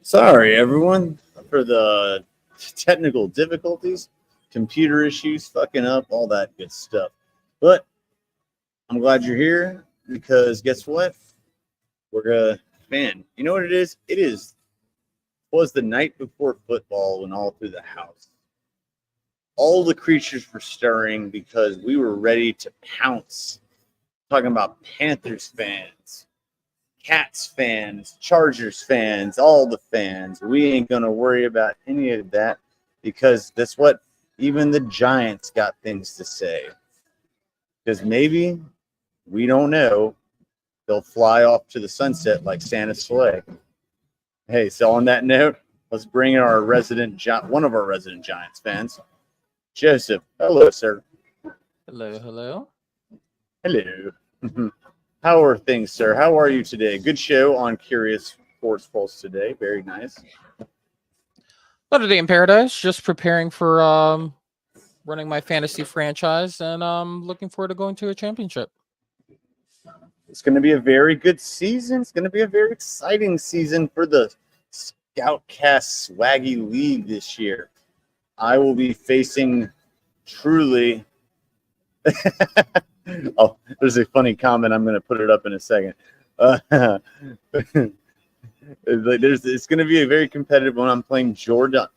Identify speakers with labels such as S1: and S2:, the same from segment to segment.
S1: Sorry, everyone, for the technical difficulties, computer issues, fucking up, all that good stuff. But I'm glad you're here because guess what? We're gonna, man, you know what it is? Was the night before football and all through the house. All the creatures were stirring because we were ready to pounce. Talking about Panthers fans, Cats fans, Chargers fans, all the fans. We ain't going to worry about any of that because that's what even the Giants got things to say. Because maybe, we don't know, they'll fly off to the sunset like Santa's sleigh. Hey, so on that note, let's bring in our one of our resident Giants fans, Joseph. Hello, sir.
S2: Hello.
S1: How are things, sir? How are you today? Good show on Curious Sports Pulse today. Very nice.
S2: Another day in paradise. Just preparing for running my fantasy franchise, and looking forward to going to a championship.
S1: It's going to be a very good season. It's going to be a very exciting season for the ScOutCast Swaggy League this year. I will be facing truly. Oh, there's a funny comment. I'm going to put it up in a second. It's going to be a very competitive one. I'm playing Jordan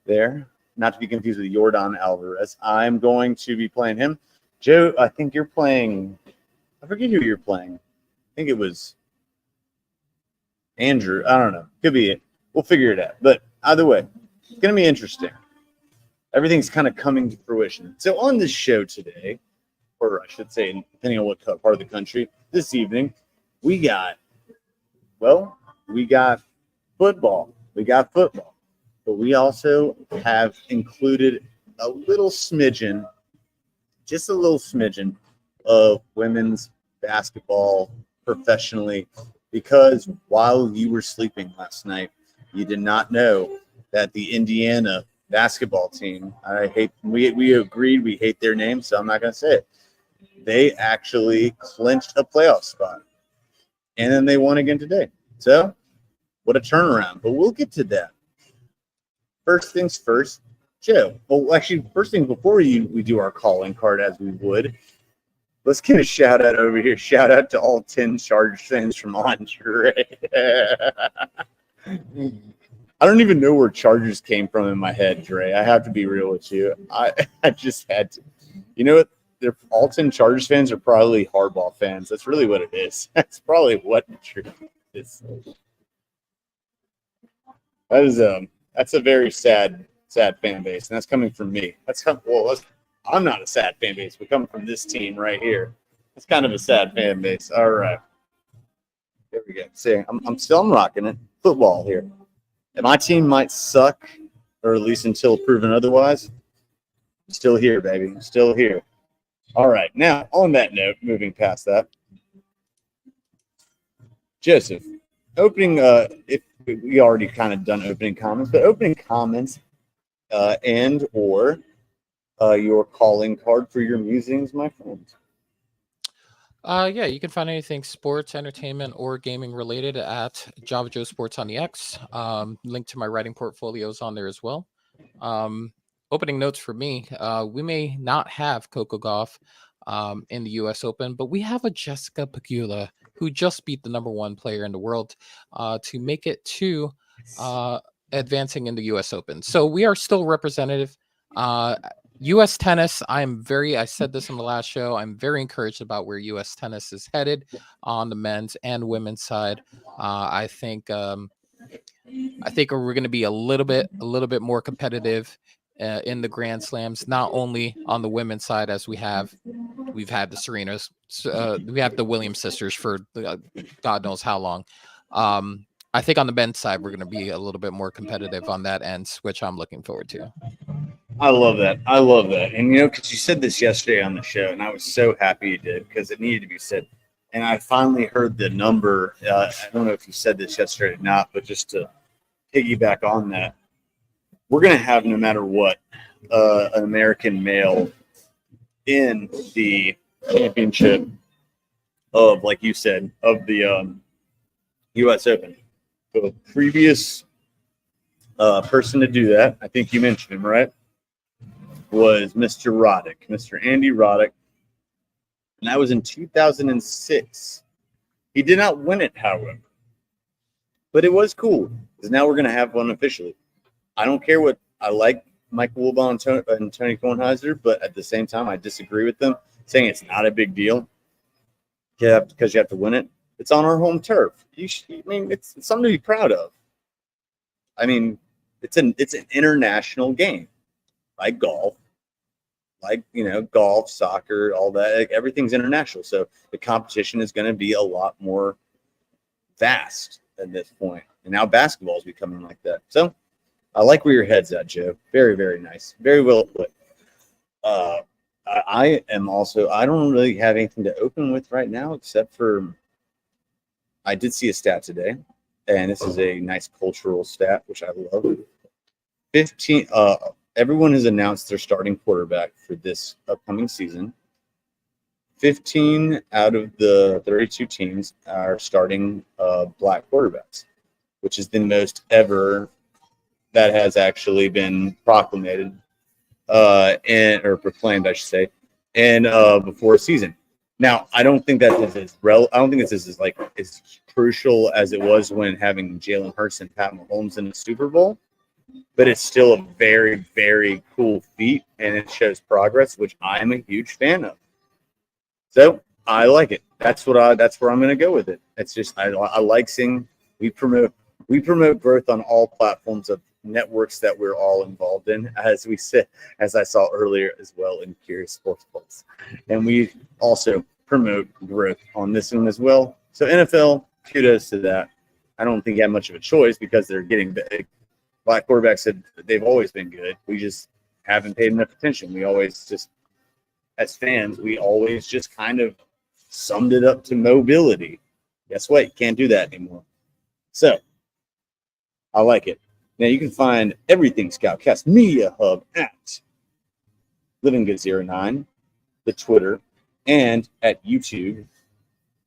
S1: there, not to be confused with Jordan Alvarez. I'm going to be playing him. Joe, I think you're playing. I forget who you're playing. I think it was Andrew. I don't know. Could be it. We'll figure it out. But either way, it's going to be interesting. Everything's kind of coming to fruition. So on this show today, or I should say, depending on what part of the country, this evening, we got football. But we also have included a little smidgen, just a little smidgen of women's basketball professionally, because while you were sleeping last night, you did not know that the Indiana basketball team, we agreed we hate their name, so I'm not going to say it. They actually clinched a playoff spot. And then they won again today. So, what a turnaround. But we'll get to that. First things first, Joe. Well, actually, first thing before we do our calling card as we would, let's get a shout out over here. Shout out to all 10 Chargers fans from Andre. I don't even know where Chargers came from in my head, Dre. I have to be real with you. I just had to. You know what? They're all 10 Chargers fans are probably Harbaugh fans. That's really what it is. That's probably what the truth is. That's a very sad fan base, and that's coming from me. I'm not a sad fan base, but coming from this team right here, it's kind of a sad fan base. All right, there we go. See, I'm rocking it. Football here. And my team might suck, or at least until proven otherwise. I'm still here, baby. I'm still here. All right. Now, on that note, moving past that, Joseph, opening. we already kind of done opening comments, but opening comments and or your calling card for your musings, my friend.
S2: Yeah, you can find anything sports, entertainment, or gaming related at Java Joe Sports on the X. Link to my writing portfolios on there as well. Opening notes for me: we may not have Coco Gauff in the U.S. Open, but we have a Jessica Pegula who just beat the #1 player in the world to make it to advancing in the U.S. Open. So we are still representative. U.S. tennis, I said this on the last show, I'm very encouraged about where U.S. tennis is headed on the men's and women's side. I think we're going to be a little bit more competitive in the Grand Slams, not only on the women's side as we've had the Serenas, we have the Williams sisters for God knows how long. I think on the men's side, we're going to be a little bit more competitive on that end, which I'm looking forward to.
S1: I love that. I love that. And, because you said this yesterday on the show, and I was so happy you did because it needed to be said. And I finally heard the number. I don't know if you said this yesterday or not, but just to piggyback on that, we're going to have, no matter what, an American male in the championship of, like you said, of the U.S. Open. The previous person to do that, I think you mentioned him, right, was Mr. Roddick, Mr. Andy Roddick, and that was in 2006. He did not win it, however, but it was cool because now we're going to have one officially. I don't care what I like Michael Wilbon and Tony Kornheiser, but at the same time, I disagree with them, saying it's not a big deal because you have to win it. It's on our home turf. It's something to be proud of. I mean, it's an international game, like golf, golf, soccer, all that. Like, everything's international, so the competition is going to be a lot more vast at this point. And now basketball is becoming like that. So I like where your head's at, Joe. Very, very nice. Very well put. I am also. I don't really have anything to open with right now, except for I did see a stat today, and this is a nice cultural stat, which I love. 15. Everyone has announced their starting quarterback for this upcoming season. 15 out of the 32 teams are starting black quarterbacks, which is the most ever that has actually been proclamated or proclaimed, I should say, and before a season. Now, I don't think that this is I don't think this is like as crucial as it was when having Jalen Hurts and Pat Mahomes in the Super Bowl, but it's still a very, very cool feat, and it shows progress, which I'm a huge fan of. So I like it. That's where I'm going to go with it. It's just I like seeing we promote growth on all platforms of networks that we're all involved in, as I saw earlier as well in Curious Sports Pulse, and we also promote growth on this one as well. So NFL, kudos to that. I don't think you have much of a choice because they're getting big. Black quarterbacks said they've always been good. We just haven't paid enough attention. We always just, as fans, we always just kind of summed it up to mobility. Guess what? You can't do that anymore. So I like it. Now you can find everything ScOutCast Media Hub at LivingGood09, the Twitter, and at YouTube,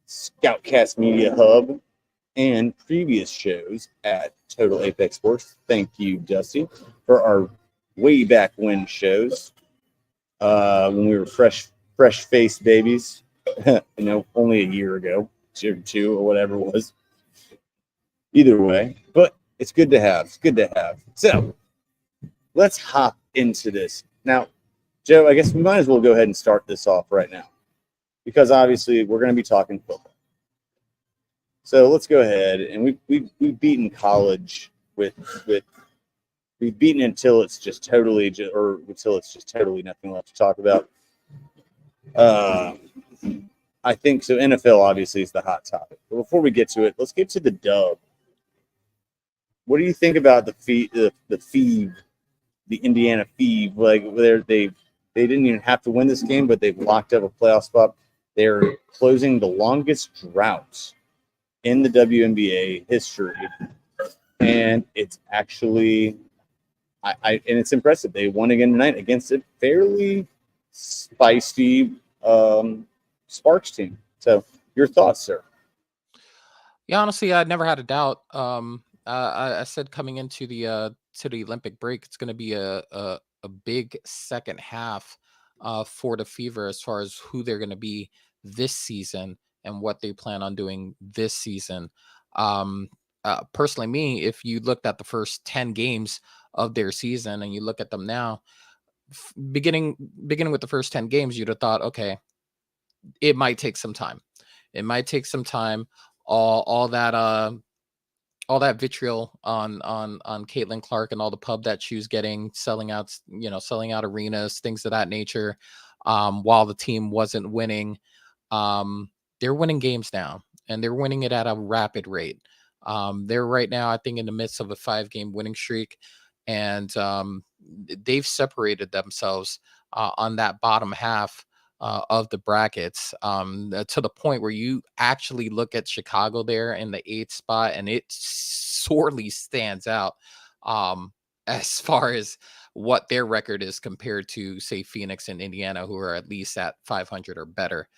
S1: ScOutCast Media Hub, and previous shows at Total Apex Sports. Thank you, Dusty, for our way back when shows when we were fresh-faced babies, only a year ago, or two, or whatever it was. Either way, but it's good to have. It's good to have. So let's hop into this. Now, Joe, I guess we might as well go ahead and start this off right now because obviously we're going to be talking football. So let's go ahead, and we've beaten college with we've beaten it until it's just totally nothing left to talk about. I think so. NFL obviously is the hot topic. But before we get to it, let's get to the dub. What do you think about the Indiana Feeve? Like they didn't even have to win this game, but they've locked up a playoff spot. They're closing the longest drought in the WNBA history and it's actually, and it's impressive. They won again tonight against a fairly spicy Sparks team. So, your thoughts, sir?
S2: Yeah, honestly, I never had a doubt. I said coming into the Olympic break, it's going to be a big second half for the Fever as far as who they're going to be this season and what they plan on doing this season. Um, Personally, me, if you looked at the first 10 games of their season and you look at them now, beginning with the first 10 games, you'd have thought, okay, it might take some time. It might take some time. All that all that vitriol on Caitlin Clark and all the pub that she was getting, selling out, selling out arenas, things of that nature, while the team wasn't winning. They're winning games now, and they're winning it at a rapid rate. They're right now, I think, in the midst of a 5-game winning streak, and they've separated themselves on that bottom half of the brackets, to the point where you actually look at Chicago there in the 8th spot, and it sorely stands out as far as what their record is compared to, say, Phoenix and Indiana, who are at least at 500 or better.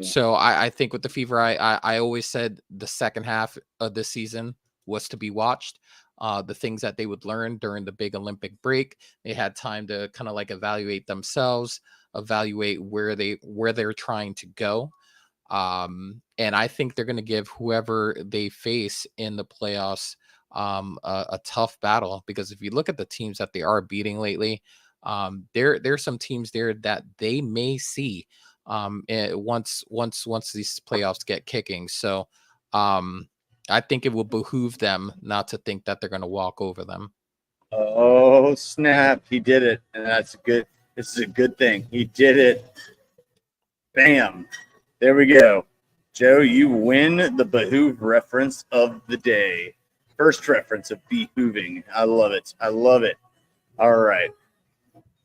S2: So I think with the Fever, I always said the second half of the season was to be watched. The things that they would learn during the big Olympic break, they had time to kind of like evaluate themselves, evaluate where they're trying to go. And I think they're going to give whoever they face in the playoffs a tough battle, because if you look at the teams that they are beating lately, there's some teams there that they may see once these playoffs get kicking. So I think it will behoove them not to think that they're going to walk over them.
S1: Oh snap! He did it, and that's good. This is a good thing. He did it. Bam! There we go. Joe, you win the behoove reference of the day. First reference of behooving. I love it. I love it. All right.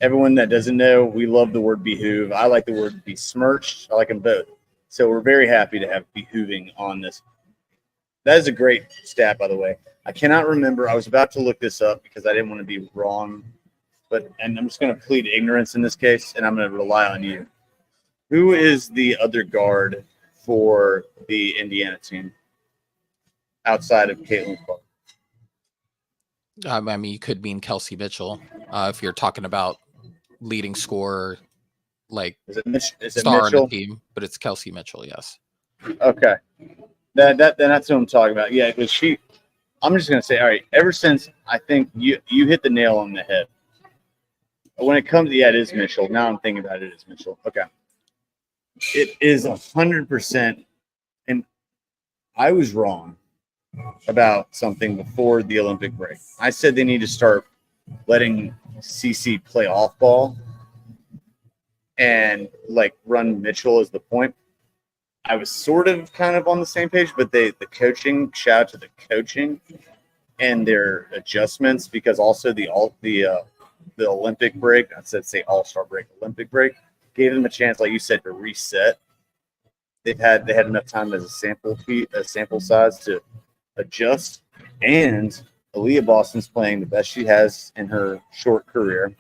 S1: Everyone that doesn't know, we love the word behoove. I like the word besmirched. I like them both. So we're very happy to have behooving on this. That is a great stat, by the way. I cannot remember. I was about to look this up because I didn't want to be wrong. And I'm just going to plead ignorance in this case, and I'm going to rely on you. Who is the other guard for the Indiana team outside of Caitlin Clark?
S2: I mean, you could mean Kelsey Mitchell if you're talking about leading scorer, like
S1: Is it
S2: star
S1: Mitchell?
S2: on the team, but it's Kelsey Mitchell, yes.
S1: Okay. That's what I'm talking about. Yeah, because I'm just going to say, all right, ever since I think you hit the nail on the head. When it comes, it is Mitchell. Now I'm thinking about it, it's Mitchell. Okay. It is 100%, and I was wrong about something before the Olympic break. I said they need to start letting CC play off ball and like run Mitchell as the point. I was sort of kind of on the same page, but the coaching, shout out to the coaching and their adjustments, because also the Olympic break, I said say All-Star break, Olympic break, gave them a chance, like you said, to reset. They had enough time as a sample size to adjust, and Aaliyah Boston's playing the best she has in her short career.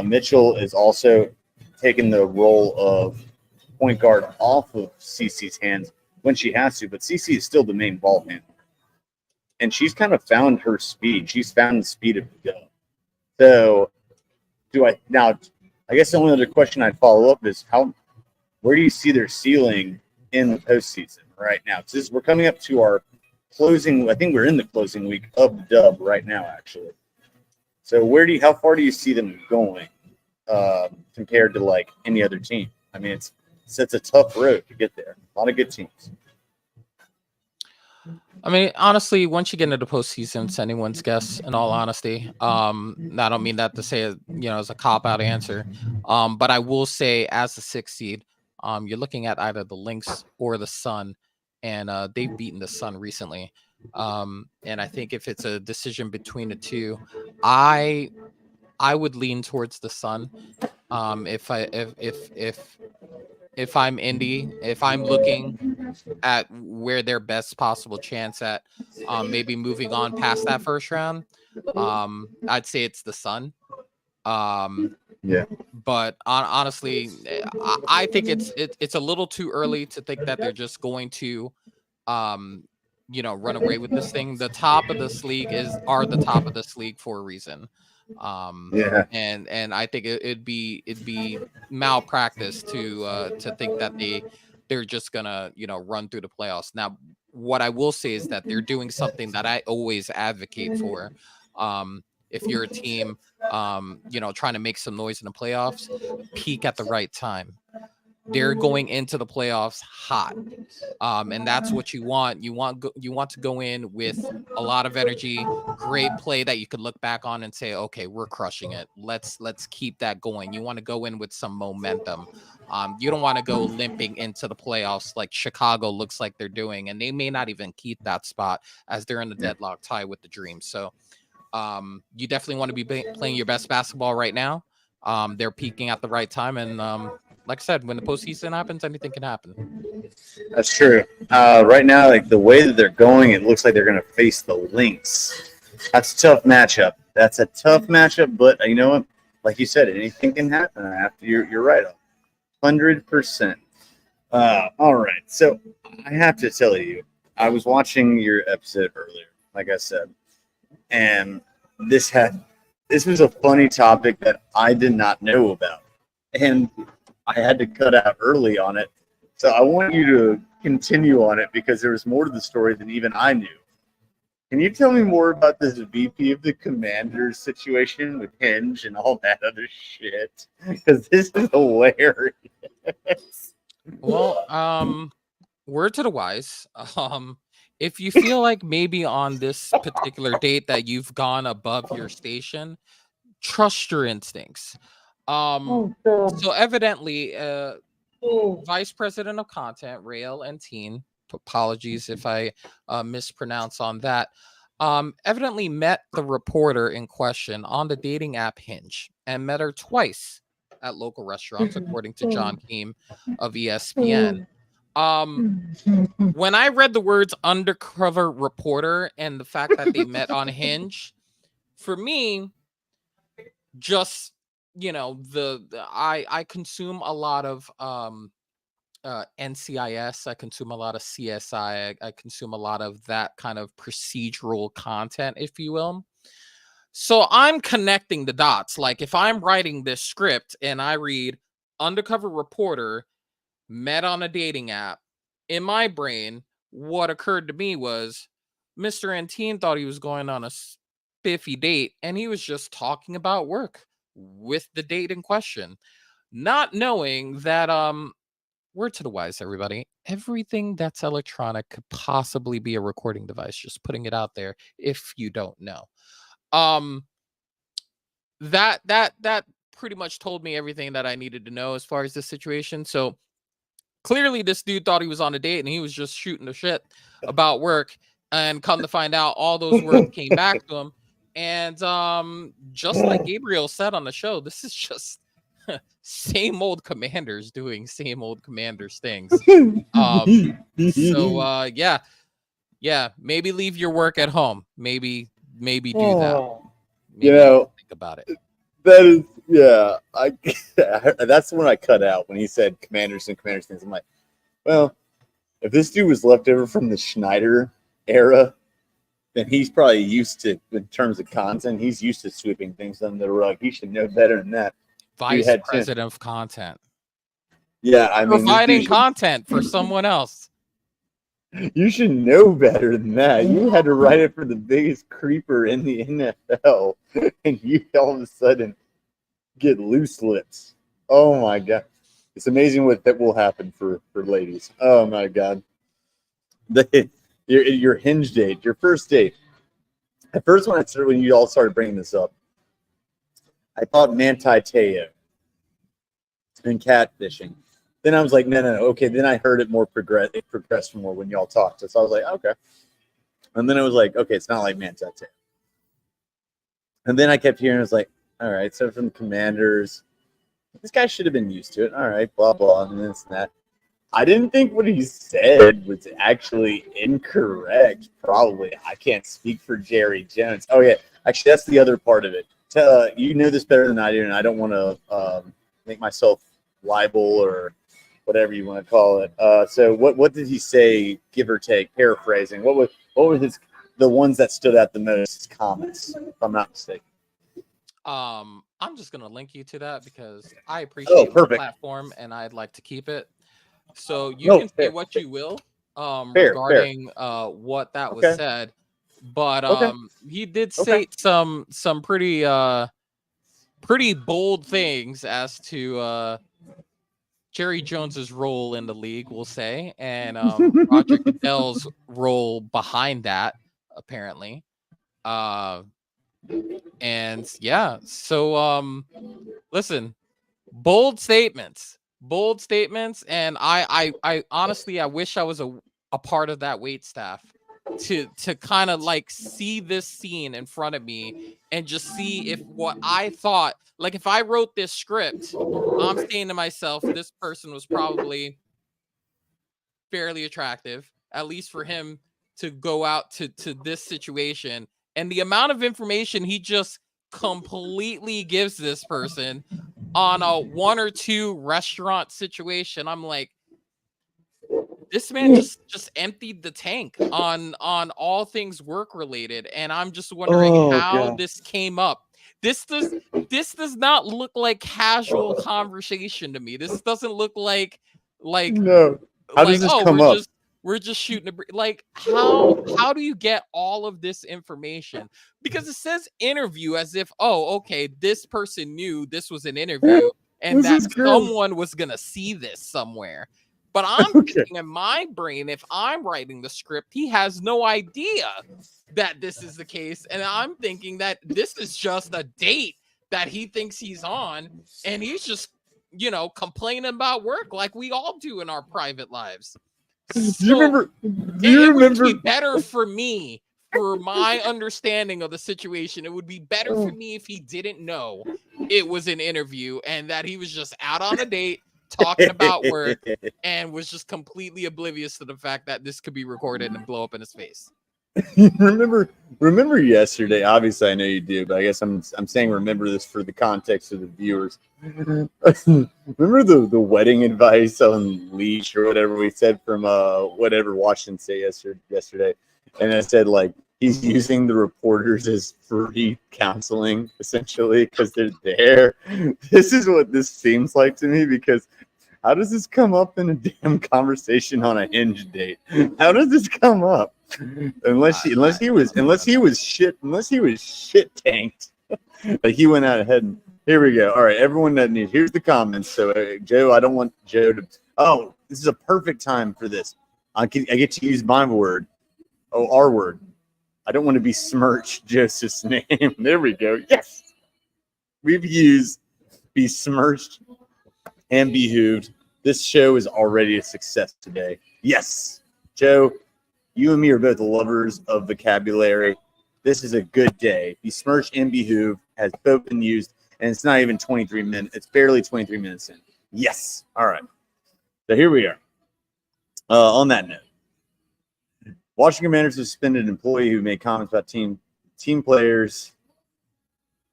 S1: Mitchell is also taking the role of point guard off of CC's hands when she has to, but CC is still the main ball handler. And she's kind of found her speed. She's found the speed of the go. So I guess the only other question I'd follow up is where do you see their ceiling in the postseason right now? We're coming up to our closing. I think we're in the closing week of the dub right now, actually. So how far do you see them going compared to like any other team? I mean, it's a tough road to get there. A lot of good teams.
S2: I mean, honestly, once you get into the postseason, it's anyone's guess. In all honesty, I don't mean that to say as a cop-out answer, but I will say, as the 6th seed, you're looking at either the Lynx or the Sun, and they've beaten the Sun recently. And I think if it's a decision between the two, I would lean towards the Sun. If I'm Indy, if I'm looking at where their best possible chance at maybe moving on past that first round, I'd say it's the Sun.
S1: Yeah.
S2: But honestly, I think it's a little too early to think that they're just going to run away with this thing. The top of this league are the top of this league for a reason.
S1: Yeah.
S2: And I think it'd be malpractice to think that they're just gonna run through the playoffs. Now, what I will say is that they're doing something that I always advocate for. If you're a team, trying to make some noise in the playoffs, peak at the right time. They're going into the playoffs hot. And that's what you want. You want to go in with a lot of energy, great play that you could look back on and say, okay, we're crushing it. Let's keep that going. You want to go in with some momentum. You don't want to go limping into the playoffs like Chicago looks like they're doing, and they may not even keep that spot as they're in the deadlock tie with the Dreams. So you definitely want to be playing your best basketball right now. They're peaking at the right time, and like I said, when the postseason happens, anything can happen.
S1: That's true. Right now, like the way that they're going, it looks like they're going to face the Lynx. That's a tough matchup. But you know what? Like you said, anything can happen. You're right, 100%. All right. So I have to tell you, I was watching your episode earlier, like I said, and this was a funny topic that I did not know about, and I had to cut out early on it. So I want you to continue on it because there was more to the story than even I knew. Can you tell me more about this VP of the Commanders situation with Hinge and all that other shit? Because this is hilarious.
S2: Well, word to the wise. If you feel like maybe on this particular date that you've gone above your station, trust your instincts. So evidently, Vice President of Content, Rael and Teen, apologies if I mispronounce on that, evidently met the reporter in question on the dating app Hinge and met her twice at local restaurants, according to John Keem of ESPN. When I read the words undercover reporter and the fact that they met on Hinge, for me, just I consume a lot of NCIS, I consume a lot of CSI, I consume a lot of that kind of procedural content, if you will. So I'm connecting the dots. Like if I'm writing this script and I read undercover reporter met on a dating app, in my brain, what occurred to me was Mr. Antine thought he was going on a spiffy date and he was just talking about work with the date in question, not knowing that word to the wise, everybody, everything that's electronic could possibly be a recording device. Just putting it out there if you don't know. That pretty much told me everything that I needed to know as far as this situation. So clearly this dude thought he was on a date and he was just shooting the shit about work, and come to find out all those words came back to him. And just like Gabriel said on the show, this is just same old Commanders doing same old Commanders things. So yeah, maybe leave your work at home. Maybe do that. Maybe think about it.
S1: That is, yeah. That's the one I cut out when he said Commanders and Commanders things. I'm like, well, if this dude was left over from the Schneider era, then he's probably used to, in terms of content, he's used to sweeping things under the rug. He should know better than that.
S2: Vice President of Content.
S1: Yeah, I mean,
S2: providing content for someone else.
S1: You should know better than that. You had to write it for the biggest creeper in the NFL, and you all of a sudden get loose lips. Oh my God. It's amazing what that will happen for ladies. Oh my God. Your Hinge date, your first date. At first, when you all started bringing this up, I thought Manti Te'o and catfishing. Then I was like, no. Okay, then I heard it more it progressed more when y'all talked. So I was like, okay. And then it was like, okay, it's not like Manti Te'o. And then I kept hearing, I was like, all right, so from the Commanders, this guy should have been used to it. All right, blah, blah, and this and that. I didn't think what he said was actually incorrect. Probably. I can't speak for Jerry Jones. Oh, yeah. Actually, that's the other part of it. You know this better than I do, and I don't want to make myself liable or whatever you want to call it. So what did he say, give or take, paraphrasing? What were the ones that stood out the most, his comments, if I'm not mistaken?
S2: I'm just gonna link you to that because I
S1: Oh,
S2: appreciate my
S1: perfect.
S2: platform and I'd like to keep it. So you
S1: No,
S2: can say
S1: fair.
S2: what you will
S1: Fair.
S2: regarding what that was
S1: Okay.
S2: said, but
S1: Okay.
S2: he did
S1: Okay.
S2: state some pretty bold things as to Jerry Jones's role in the league, we'll say, and Roger Goodell's role behind that, apparently. Uh, and yeah, so listen, bold statements, and I honestly I wish I was a part of that wait staff to kind of like see this scene in front of me and just see if what I thought, like if I wrote this script, I'm saying to myself, this person was probably fairly attractive, at least for him to go out to this situation. And the amount of information he just completely gives this person on a one or two restaurant situation, I'm like, this man just emptied the tank on all things work related, and I'm just wondering
S1: Oh
S2: how
S1: god.
S2: this came up. This does not look like casual conversation to me. This doesn't look like
S1: No. How does this
S2: oh,
S1: come up?
S2: we're just shooting like how do you get all of this information? Because it says interview as if, oh, okay, this person knew this was an interview and
S1: This
S2: that
S1: is great.
S2: someone was gonna see this somewhere. But I'm
S1: Okay.
S2: thinking in my brain, if I'm writing the script, he has no idea that this is the case. And I'm thinking that this is just a date that he thinks he's on, and he's just, complaining about work like we all do in our private lives.
S1: Do you
S2: So
S1: remember? Do
S2: it,
S1: you
S2: it would just be
S1: remember?
S2: better for me, for my understanding of the situation. It would be better for me if he didn't know it was an interview and that he was just out on a date talking about work and was just completely oblivious to the fact that this could be recorded and blow up in his face.
S1: remember yesterday? Obviously, I know you do, but I guess I'm saying remember this for the context of the viewers. Remember the wedding advice on Leash or whatever we said from whatever Washington State yesterday, and I said like he's using the reporters as free counseling essentially because they're there. This is what this seems like to me because how does this come up in a damn conversation on a Hinge date? How does this come up? Unless he was shit tanked. Like he went out ahead and here we go. All right, everyone that needs. Here's the comments. So Joe, I don't want Joe to. Oh, this is a perfect time for this. I get to use my word. Oh, our word. I don't want to besmirch Joseph's name. There we go. Yes, we've used besmirched and behooved. This show is already a success today. Yes, Joe, you and me are both lovers of vocabulary. This is a good day. Besmirched and behooved has both been used, and it's not even 23 minutes. It's barely 23 minutes in. Yes. All right. So here we are. On that note, Washington Commanders suspended an employee who made comments about team players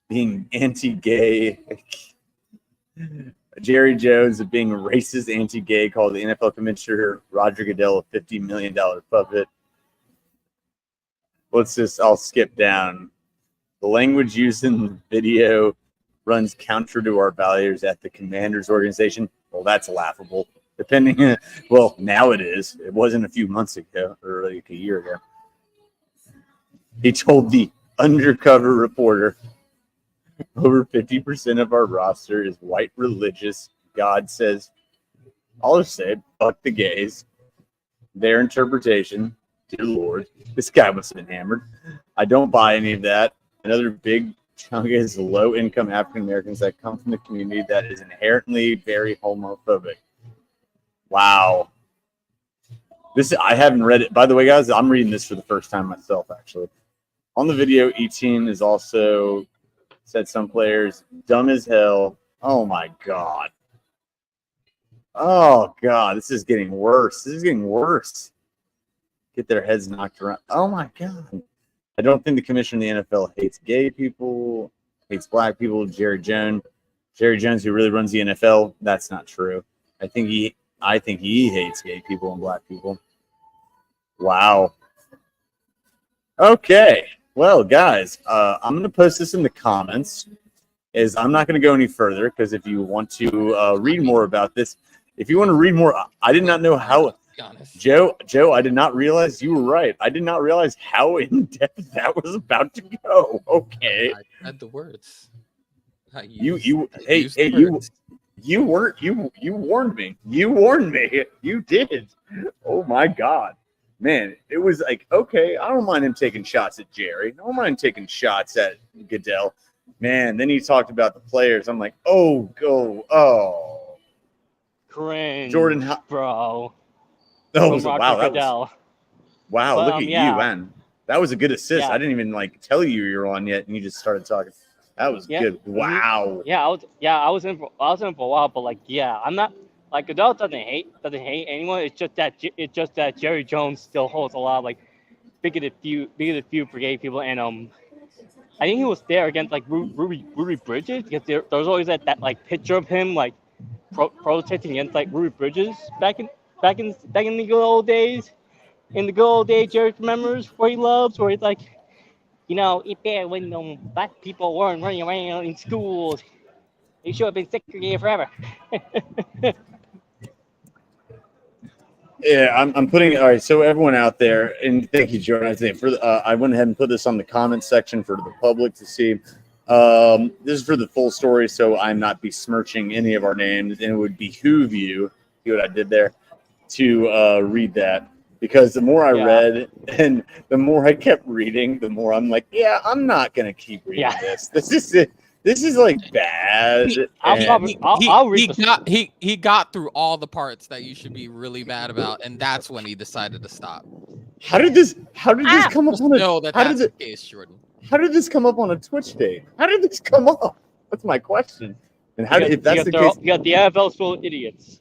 S1: being anti-gay. Jerry Jones of being racist, anti-gay, called the NFL commissioner Roger Goodell a $50 million puppet. I'll skip down. The language used in the video runs counter to our values at the Commanders organization. Well, that's laughable. Well, now it is. It wasn't a few months ago or like a year ago. He told the undercover reporter, over 50% of our roster is white religious. God says, I'll just say, fuck the gays. Their interpretation, dear Lord, this guy must have been hammered. I don't buy any of that. Another big chunk is low-income African Americans that come from the community that is inherently very homophobic. Wow. I haven't read it. By the way, guys, I'm reading this for the first time myself, actually. On the video, Etienne is also said some players dumb as hell. Oh my God. Oh God, this is getting worse. This is getting worse. Get their heads knocked around. Oh my God. I don't think the commissioner in the NFL hates gay people, hates black people. Jerry Jones, who really runs the NFL, that's not true. I think he hates gay people and black people. Wow. Okay. Well, guys, I'm going to post this in the comments. I'm not going to go any further because if you want to read more about this, if you want to read more, I did not know how. Joe, I did not realize you were right. I did not realize how in depth that was about to go. Okay.
S2: I read the words.
S1: You warned me. You warned me. You did. Oh my God. Man, it was like, okay, I don't mind him taking shots at Jerry. I don't mind him taking shots at Goodell. Man, then he talked about the players. I'm like, oh.
S3: Cringe,
S1: Jordan,
S3: bro.
S1: Oh,
S3: From
S1: wow,
S3: Roger Goodell.
S1: Wow,
S3: But,
S1: look at
S3: yeah.
S1: you, man. That was a good assist.
S3: Yeah.
S1: I didn't even tell you were on yet, and you just started talking. That was
S3: Yeah.
S1: good. Wow.
S3: Yeah, I was in for a while, but I'm not Goodell doesn't hate anyone. It's just that Jerry Jones still holds a lot of bigoted view for gay people, and I think he was there against Ruby Bridges because there was always that picture of him protesting against Ruby Bridges back in the good old days. In the good old days, Jerry remembers where he loves, where he's like, it's bad when black people weren't running around in schools. They should have been segregated forever.
S1: Yeah, I'm putting all right. So everyone out there, and thank you, Jordan. I went ahead and put this on the comment section for the public to see. This is for the full story, so I'm not besmirching any of our names, and it would behoove you, see what I did there, to read that. Because the more I read and the more I kept reading, the more I'm like, yeah, I'm not gonna keep reading this. This is it. This is bad.
S2: He got through all the parts that you should be really bad about, and that's when he decided to stop.
S1: How did this come up on a?
S2: No, that's the case, Jordan.
S1: How did this come up on a Twitch day? How did this come up? That's my question. And if that's the case,
S3: you got the NFL's full of idiots.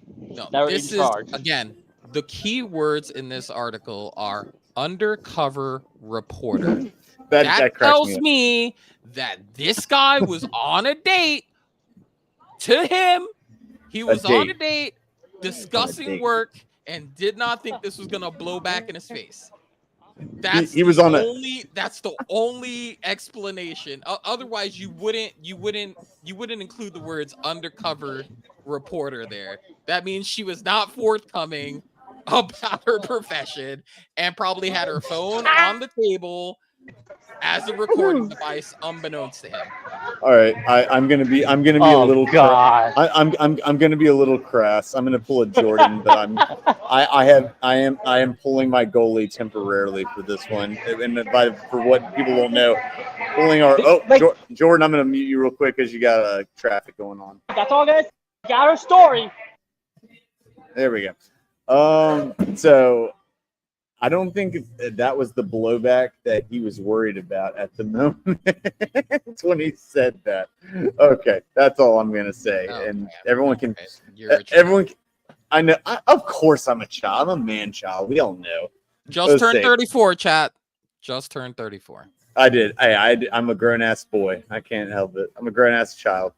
S2: No, this is again. The key words in this article are undercover reporter. that tells me that this guy was on a date. To him, he was on a date discussing work and did not think this was gonna blow back in his face. That's the only explanation. Otherwise, you wouldn't include the words undercover reporter there. That means she was not forthcoming about her profession and probably had her phone on the table as a recording device, unbeknownst to him.
S1: All right, I'm gonna be a little.
S3: God.
S1: I'm gonna be a little crass. I'm gonna pull a Jordan, but I am pulling my goalie temporarily for this one, and for what people don't know, pulling our Jordan. I'm gonna mute you real quick because you got traffic going on.
S3: That's all, guys. Got our story.
S1: There we go. So I don't think that was the blowback that he was worried about at the moment. It's when he said that. Okay, that's all I'm gonna say. Everyone can. I know. Of course, I'm a child. I'm a man child. We all know.
S2: Just turned 34, chat. Just turned 34.
S1: I did. I'm a grown ass boy. I can't help it. I'm a grown ass child.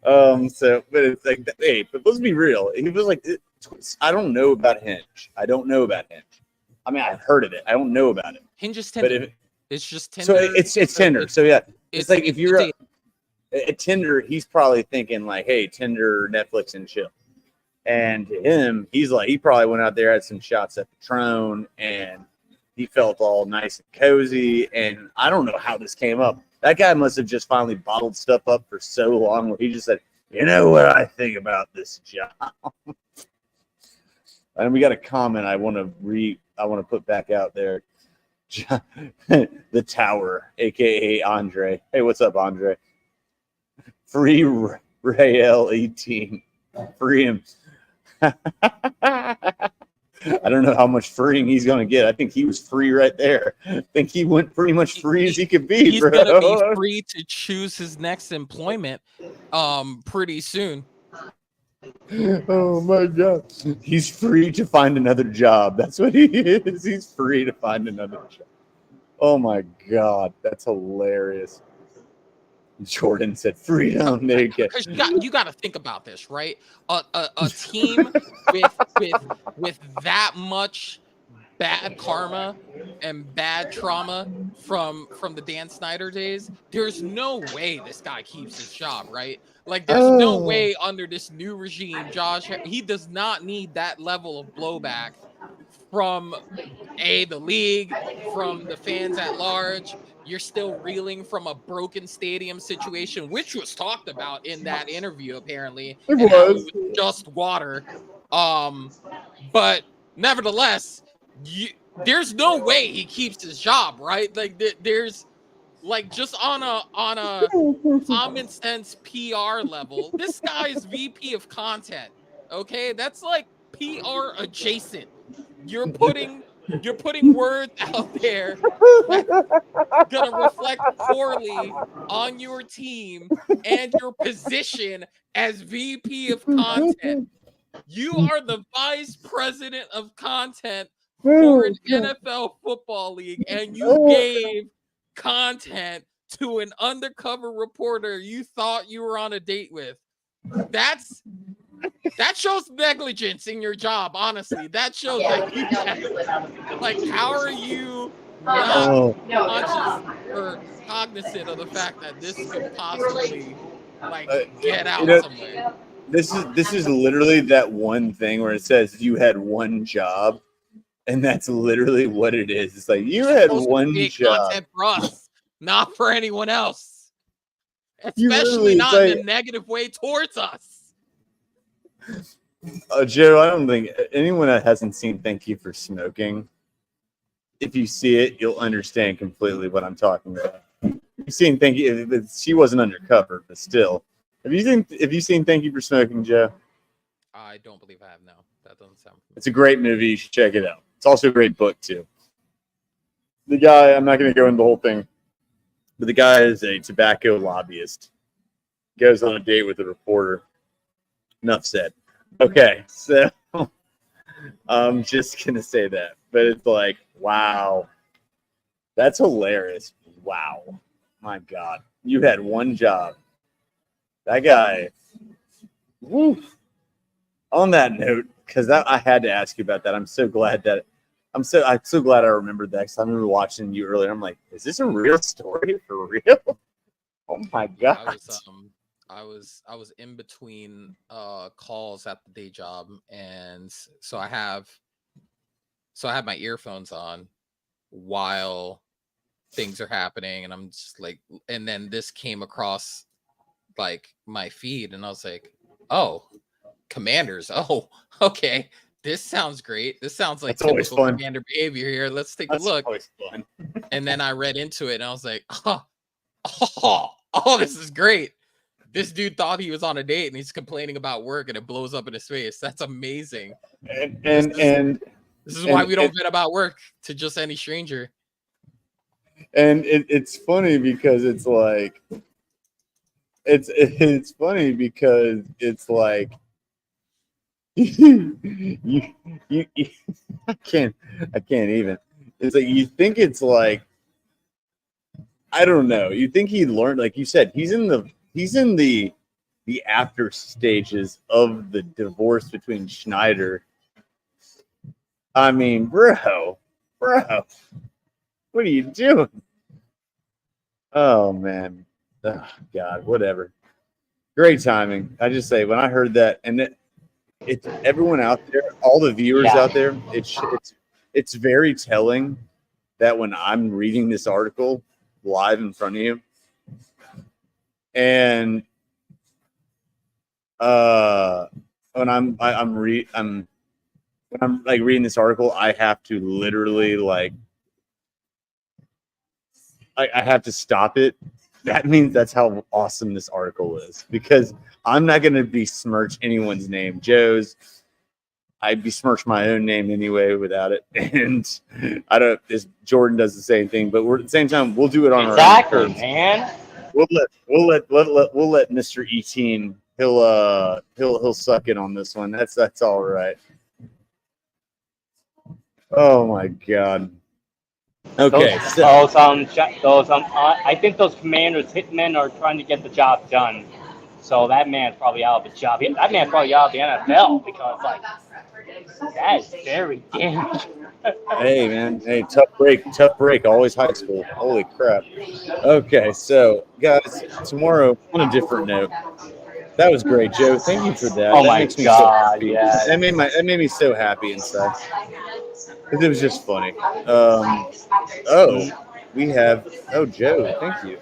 S1: But it's but let's be real. He was like, I don't know about Hinge. I mean, I've heard of it. I don't know about it.
S2: Hinge is Tinder. It's just Tinder.
S1: So it's Tinder. So yeah, it's like if you're at Tinder, he's probably thinking hey, Tinder, Netflix, and chill. And to him, he probably went out there, had some shots at Patron, and he felt all nice and cozy. And I don't know how this came up. That guy must have just finally bottled stuff up for so long where he just said, you know what I think about this job. And we got a comment I want to put back out there. The Tower, aka Andre. Hey, what's up, Andre? Free Rael 18. Free him. I don't know how much freeing he's going to get. I think he was free right there. I think he went pretty much free as he could be.
S2: He's going to be free to choose his next employment pretty soon.
S1: Oh my god. He's free to find another job. That's what he is. He's free to find another job. Oh my god, that's hilarious. Jordan said freedom. There you go.
S2: Because you got to think about this, right? A team with that much bad karma and bad trauma from the Dan Snyder days, there's no way this guy keeps his job, right? Like, there's no way under this new regime, Josh, he does not need that level of blowback from the league, from the fans at large. You're still reeling from a broken stadium situation, which was talked about in that interview, apparently, and how it was just water. But nevertheless, there's no way he keeps his job, right? Like, there's like, just on a common sense PR level, this guy's VP of content. Okay, that's like PR adjacent. You're putting words out there that's gonna reflect poorly on your team and your position as VP of content. You are the vice president of content for an NFL football league, and you gave content to an undercover reporter you thought you were on a date with. That shows negligence in your job, honestly. That shows that you like, how are you not conscious or cognizant of the fact that this could possibly like get out somewhere?
S1: This is literally that one thing where it says you had one job, and that's literally what it is. It's like you had one job.
S2: Content for us, not for anyone else. Especially not in a negative way towards us.
S1: Joe, I don't think anyone that hasn't seen Thank You for Smoking, if you see it, you'll understand completely what I'm talking about. You've seen Thank You. She wasn't undercover, but still. Have you seen Thank You for Smoking, Joe?
S2: I don't believe I have. No, that doesn't sound familiar.
S1: It's a great movie. You should check it out. It's also a great book too. The guy, I'm not going to go into the whole thing, but the guy is a tobacco lobbyist. Goes on a date with a reporter. Enough said. Okay, so I'm just going to say that. But it's like, wow. That's hilarious. Wow. My God. You had one job. That guy. Woo. On that note, because I had to ask you about that. I'm so glad I remembered that, because I remember watching you earlier. I'm like, is this a real story for real? Oh my God.
S2: I was in between calls at the day job, and so I have my earphones on while things are happening, and I'm just like, and then this came across like my feed, and I was like, oh, Commanders. Oh, okay. This sounds great. This sounds like typical Commander behavior here. Let's take a look.
S1: Fun.
S2: And then I read into it, and I was like, oh, this is great. This dude thought he was on a date, and he's complaining about work, and it blows up in his face. That's amazing. This is why we don't vent about work to just any stranger.
S1: And it's funny because it's like, it's funny because it's like, you I can't even. It's like, you think it's like, I don't know. You think he learned, like you said, he's in the after stages of the divorce between Schneider. I mean, bro, what are you doing? Oh man, oh, God, whatever. Great timing. I just say, when I heard that, and it's everyone out there, all the viewers out there, it's very telling that when I'm reading this article live in front of you, and when I'm like reading this article, I have to literally like, I have to stop it. That means that's how awesome this article is, because I'm not going to besmirch anyone's name. Joe's, I besmirch my own name anyway without it. And I don't, Jordan does the same thing, but we're at the same time, we'll do it on our own terms.
S3: Man.
S1: We'll let Mr. E-Team he'll suck in on this one. That's all right. Oh my god. Okay,
S3: I think those commanders, hitmen, are trying to get the job done. So that man's probably out of the job. That man's probably out of the NFL because, like, that is very dangerous.
S1: hey man, hey, tough break. Always high school. Holy crap. Okay, so guys, tomorrow on a different note. That was great, Joe. Thank you for that.
S3: Oh
S1: That
S3: my
S1: makes me so
S3: God,
S1: happy.
S3: yes.
S1: That made me so happy inside. Because it was just funny. We have Joe, thank you.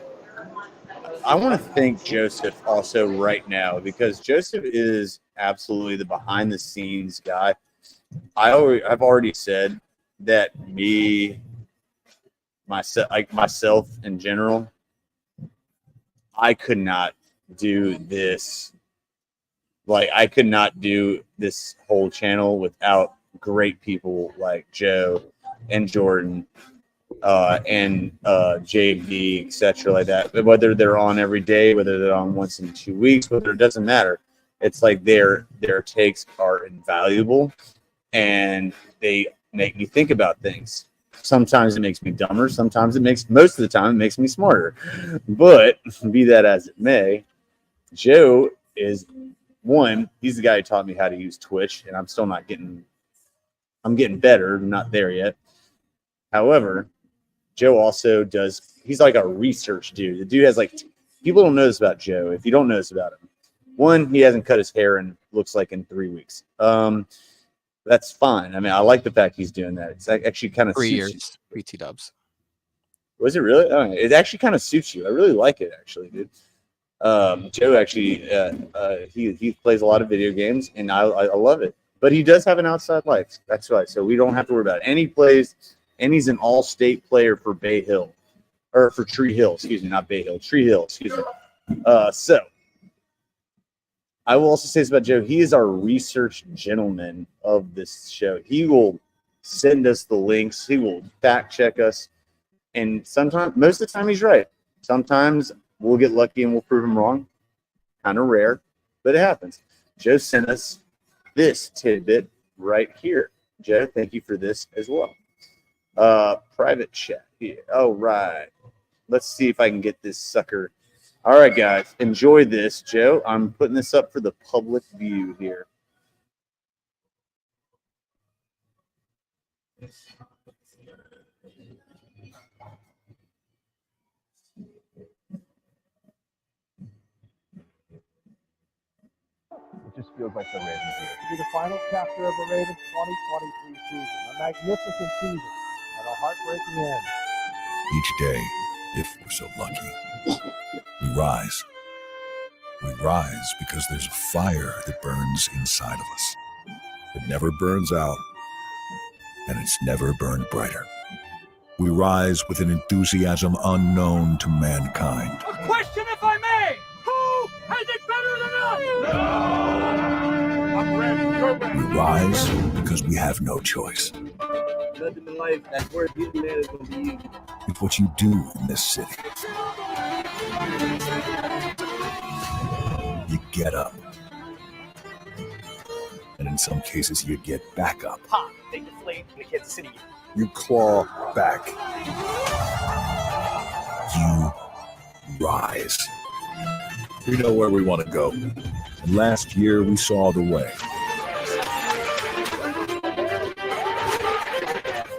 S1: I want to thank Joseph also right now because Joseph is absolutely the behind the scenes guy. I've already said that myself in general, I could not do this. Like, I could not do this whole channel without great people like Joe and Jordan and JB, etc. like that. Whether they're on every day, whether they're on once in 2 weeks, whether it doesn't matter. It's like their takes are invaluable and they make me think about things. Sometimes it makes me dumber. Most of the time, it makes me smarter. But be that as it may, Joe is one. He's the guy who taught me how to use Twitch, and I'm still not getting. I'm getting better. I'm not there yet. However, Joe also does. He's like a research dude. The dude has like people don't know this about Joe. If you don't know this about him, one, he hasn't cut his hair in looks like in 3 weeks. That's fine. I mean, I like the fact he's doing that. It's actually kind of
S2: 3
S1: suits
S2: years. BT dubs.
S1: Was it really? Oh, it actually kind of suits you. I really like it, actually, dude. Joe actually, he plays a lot of video games, and I love it. But he does have an outside life. That's right. So we don't have to worry about it. And he plays, and he's an all-state player for Bay Hill, or for Tree Hill. Excuse me, not Bay Hill. Tree Hill. Excuse me. So I will also say this about Joe. He is our research gentleman of this show. He will send us the links. He will fact check us. And sometimes, most of the time, he's right. Sometimes we'll get lucky and we'll prove him wrong. Kind of rare, but it happens. Joe sent us this tidbit right here. Joe, thank you for this as well. Private chat here. All right. Let's see if I can get this sucker. All right, guys. Enjoy this, Joe. I'm putting this up for the public view here.
S4: It just feels like the Ravens here. To be the final chapter of the Ravens 2023 season. A magnificent season and a heartbreaking end.
S5: Each day, if we're so lucky, we rise. We rise because there's a fire that burns inside of us. It never burns out, and it's never burned brighter. We rise with an enthusiasm unknown to mankind.
S6: A question, if I may! Who has it better than us? No! I'm ready. You're ready.
S5: We rise because we have no choice.
S7: Nothing in life that's worth getting mad is going to be easy.
S5: It's what you do in this city. You get up. And in some cases, you get back up.
S6: Ha! They deflate in the Kansas City.
S5: You claw back. You rise. We know where we want to go. And last year, we saw the way.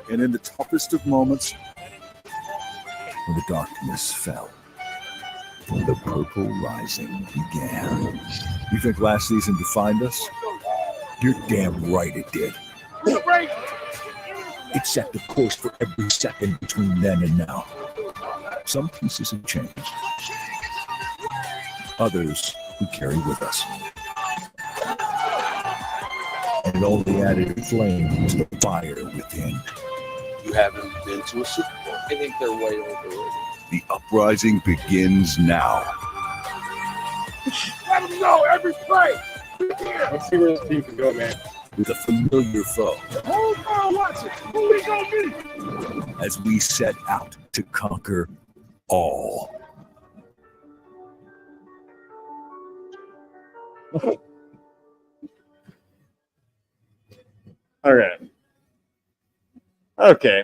S5: And in the toughest of moments, when the darkness fell, the purple rising began. You think last season defined us? You're damn right it did. It set the course for every second between then and now. Some pieces have changed. Others we carry with us. And it only added a flame to the fire within.
S8: You haven't been to a Super Bowl. I think they're way overrated.
S5: The uprising begins now.
S6: Let them know every play!
S8: Let's see where this team can go, man.
S5: With a familiar foe.
S6: Who's gonna watch it? Who we gonna be?
S5: As we set out to conquer all.
S1: All right. Okay.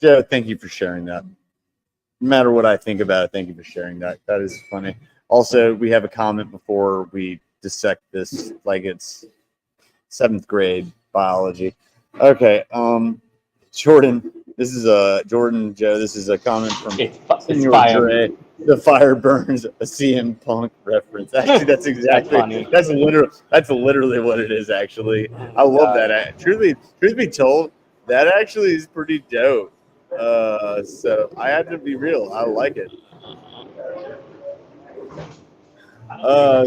S1: Joe, thank you for sharing that. No matter what I think about it, thank you for sharing that. That is funny. Also, we have a comment before we dissect this like it's 7th grade biology. Okay. Jordan, this is Jordan Joe. This is a comment from
S3: It's
S1: Senor
S3: fire.
S1: Dre. The fire burns, a CM Punk reference. Actually, that's exactly
S3: funny.
S1: that's literally what it is. Actually, I love that. Truth be told, that actually is pretty dope. So I have to be real. I like it.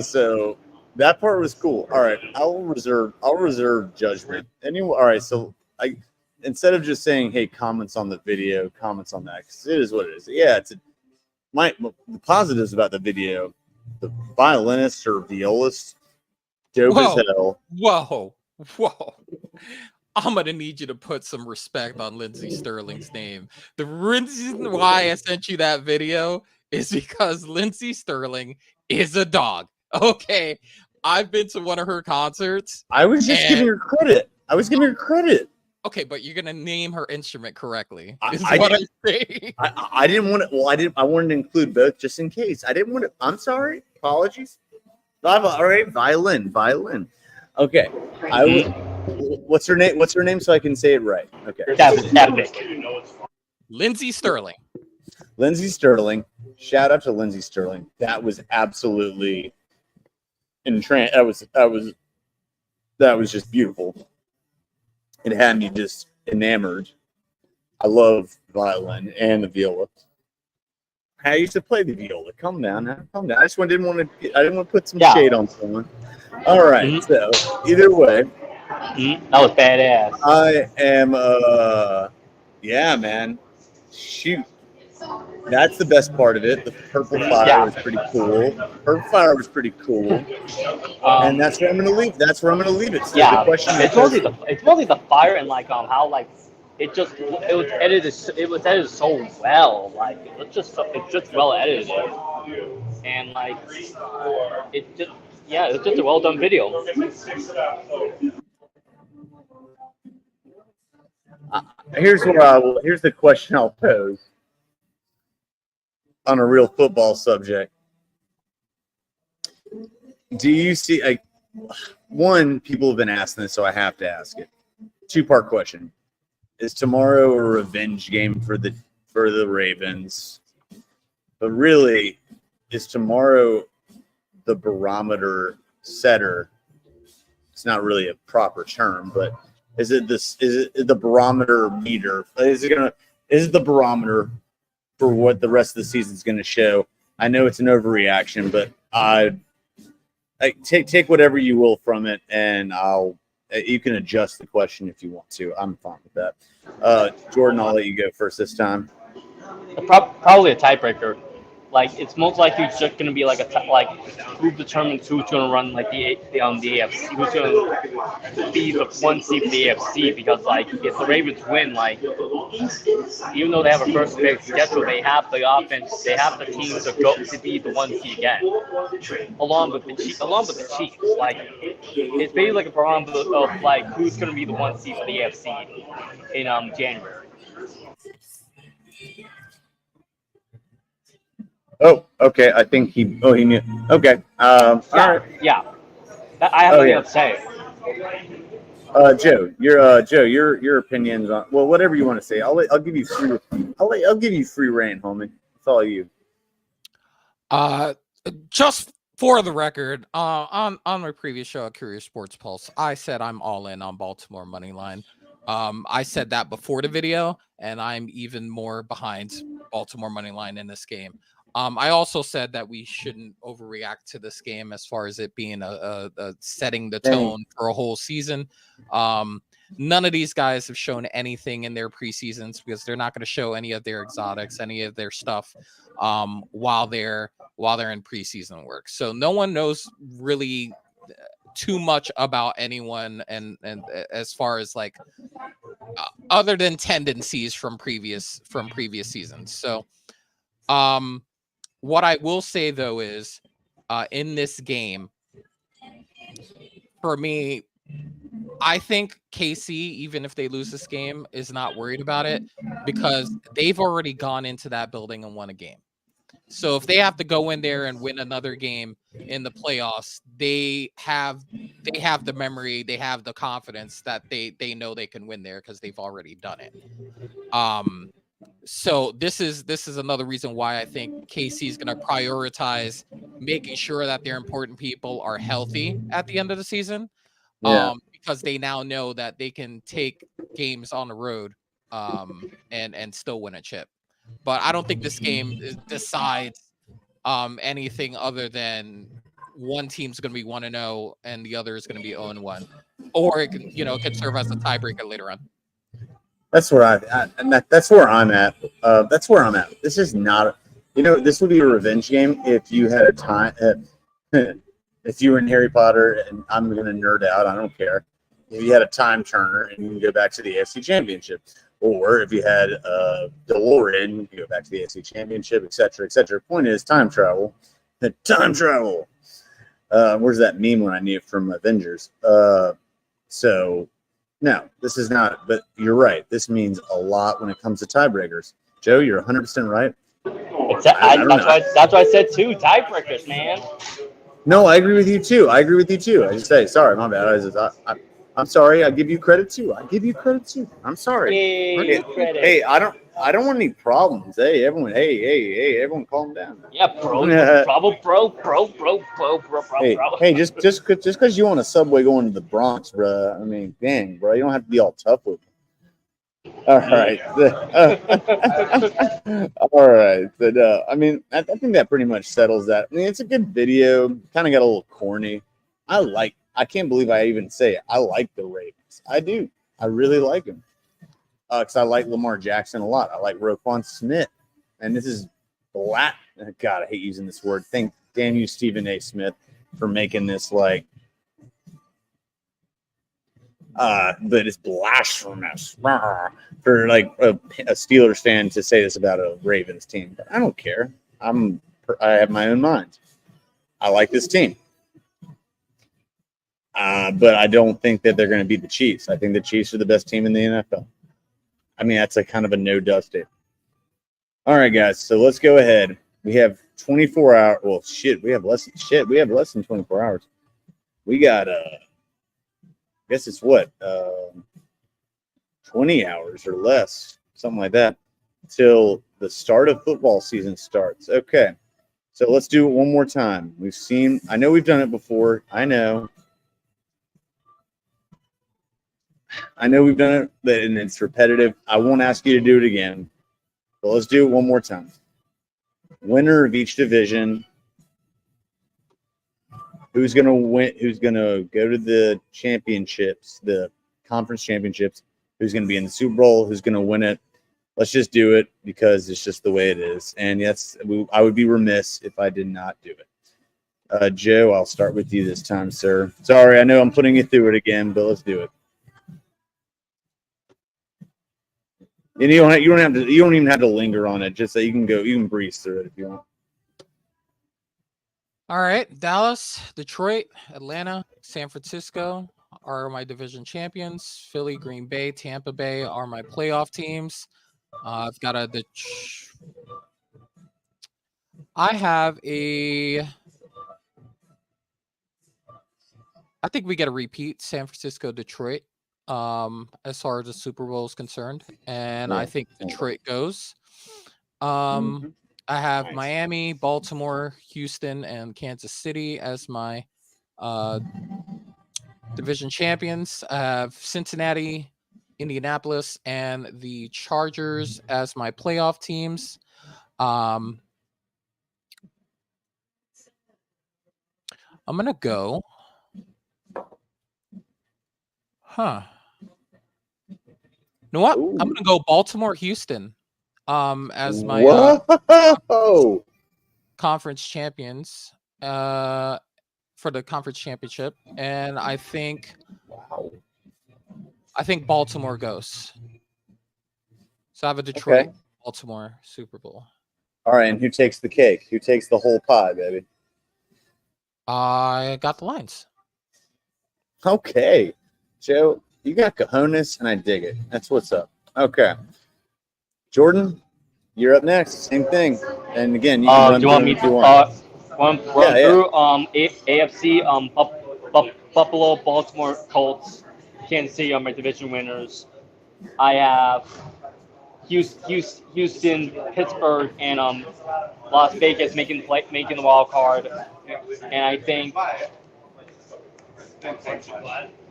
S1: So that part was cool. All right, I'll reserve judgment. Anyway, all right. So I instead of just saying, "Hey, comments on the video, comments on that," because it is what it is. Yeah, the positives about the video, the violinist or violist, dope as hell.
S2: Whoa. I'm gonna need you to put some respect on Lindsey Sterling's name. The reason why I sent you that video is because Lindsey Sterling is a dog. Okay, I've been to one of her concerts.
S1: I was just giving her credit.
S2: Okay, but you're gonna name her instrument correctly.
S1: I
S2: say.
S1: I didn't want to. Well, I wanted to include both just in case. I didn't want to. I'm sorry. Apologies. All right, violin. Okay. I would. What's her name? What's her name? So I can say it right. Okay.
S3: That was epic.
S2: Lindsey Sterling.
S1: Lindsey Sterling. Shout out to Lindsey Sterling. That was absolutely that was just beautiful. It had me just enamored. I love violin and the viola. I used to play the viola. Calm down now. Calm down. I didn't want to put some shade on someone. All right. So either way,
S3: that was badass.
S1: I am. Yeah, man. Shoot. That's the best part of it. The purple fire was pretty cool. Purple fire was pretty cool. And that's where I'm gonna leave. That's where I'm gonna leave it. So
S3: Yeah,
S1: the question
S3: it's mostly the fire and like how like it was edited so well. Like it's just well edited. And like it was just a well done video.
S1: here's the question I'll pose on a real football subject. Do you see one, people have been asking this, so I have to ask it. 2-part question. Is tomorrow a revenge game for the Ravens? But really, is tomorrow the barometer setter? It's not really a proper term, but is it the barometer meter? Is it the barometer for what the rest of the season is going to show? I know it's an overreaction, but I take whatever you will from it, and you can adjust the question if you want to. I'm fine with that. Jordan, I'll let you go first this time.
S3: Probably a tiebreaker. Like it's most likely just going to be like who determines who's going to run like the AFC, who's going to be the 1 seed for the AFC, because like if the Ravens win, like even though they have a first place schedule, they have the offense, they have the team to go to be the 1 seed again, along with the Chiefs. Like it's basically like a barometer of like who's going to be the 1 seed for the AFC in January.
S1: Oh, okay. I think he knew. Okay. All right.
S3: Yeah. I have nothing else to say.
S1: Joe, your opinions on whatever you want to say. I'll give you free. I'll give you free reign, homie. It's all you.
S2: Just for the record, on my previous show, Curious Sports Pulse, I said I'm all in on Baltimore money line. I said that before the video, and I'm even more behind Baltimore money line in this game. I also said that we shouldn't overreact to this game as far as it being a setting the tone for a whole season. None of these guys have shown anything in their preseasons because they're not going to show any of their exotics, any of their stuff while they're in preseason work. So no one knows really too much about anyone, and as far as like other than tendencies from previous seasons. So what I will say though is in this game, for me, I think KC, even if they lose this game, is not worried about it because they've already gone into that building and won a game. So if they have to go in there and win another game in the playoffs, they have the memory, they have the confidence that they know they can win there because they've already done it. So this is another reason why I think KC is going to prioritize making sure that their important people are healthy at the end of the season.
S1: Yeah.
S2: Because they now know that they can take games on the road and still win a chip. But I don't think this game decides anything other than one team's going to be 1-0 and the other is going to be 0-1, or it can, it could serve as a tiebreaker later on.
S1: That's where that's where I'm at. That's where I'm at. This is not, this would be a revenge game if you had a time. If you were in Harry Potter, and I'm going to nerd out, I don't care. If you had a time turner and you can go back to the AFC Championship, or if you had a DeLorean, you can go back to the AFC Championship, etc., etc. Point is time travel. Time travel. Where's that meme when I knew it from Avengers? So, no, this is not. But you're right. This means a lot when it comes to tiebreakers. Joe, you're 100% right.
S3: That's why I said 2 tiebreakers, man.
S1: No, I agree with you too. I just say sorry, my bad. I'm sorry. I give you credit too. I'm sorry. Hey, I don't want any problems. Hey, everyone, calm down.
S3: Yeah, bro.
S1: Hey, just because you on a subway going to the Bronx, bro. I mean, dang, bro, you don't have to be all tough with me. All right. All right. But, I mean, I think that pretty much settles that. I mean, it's a good video. Kind of got a little corny. I can't believe I even say it. I like the Ravens. I do. I really like them. Because I like Lamar Jackson a lot. I like Roquan Smith. And this is God, I hate using this word. Damn you, Stephen A. Smith, for making this like, but it's blasphemous for like a Steelers fan to say this about a Ravens team. But I don't care. I have my own mind. I like this team. But I don't think that they're going to beat the Chiefs. I think the Chiefs are the best team in the NFL. I mean, that's a kind of a no-dust statement. All right, guys. So let's go ahead. We have 24 hours. Well, we have less than 24 hours. We got I guess it's 20 hours or less, something like that, till the start of football season starts. Okay. So let's do it one more time. I know we've done it before. I know we've done it, and it's repetitive. I won't ask you to do it again, but let's do it one more time. Winner of each division. Who's going to win? Who's going to go to the championships, the conference championships? Who's going to be in the Super Bowl? Who's going to win it? Let's just do it because it's just the way it is. And yes, I would be remiss if I did not do it. Joe, I'll start with you this time, sir. Sorry, I know I'm putting you through it again, but let's do it. And you don't even have to linger on it. Just so you can breeze through it if you want.
S2: All right, Dallas, Detroit, Atlanta, San Francisco are my division champions. Philly, Green Bay, Tampa Bay are my playoff teams. I've got I think we get a repeat, San Francisco, Detroit, as far as the Super Bowl is concerned. And I think Detroit goes. I have Miami, Baltimore, Houston, and Kansas City as my division champions. I have Cincinnati, Indianapolis, and the Chargers as my playoff teams. I'm going to go. You know what?
S1: Ooh.
S2: I'm going to go Baltimore, Houston as my conference champions for the conference championship. And I think Baltimore goes. So I have a Detroit, Baltimore Super Bowl.
S1: All right, and who takes the cake? Who takes the whole pie, baby?
S2: I got the Lions.
S1: Okay, Joe, you got cojones, and I dig it. That's what's up. Okay, Jordan, you're up next. Same thing. And again, you can run
S3: Do you
S1: through
S3: want me
S1: if you
S3: to
S1: want.
S3: run
S1: Yeah, yeah.
S3: through AFC Buffalo, Baltimore Colts, Kansas City are my division winners. I have Houston, Pittsburgh, and Las Vegas making the wild card. And I think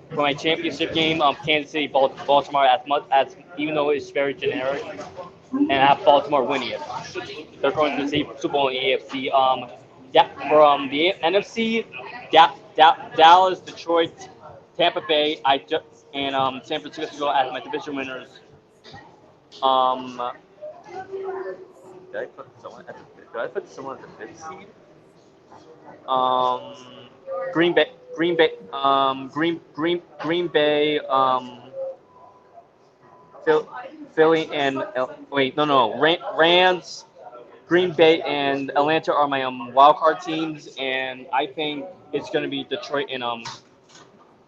S3: for my championship game, Kansas City, Baltimore, as much as even though it's very generic, and I have Baltimore winning it. They're going to the Super Bowl in the AFC. From the NFC, Dallas, Detroit, Tampa Bay, and San Francisco as my division winners. Did I put someone at the fifth seed? Green Bay, Green Bay, Philly, and Rams, Green Bay, and Atlanta are my wild card teams, and I think it's gonna be Detroit and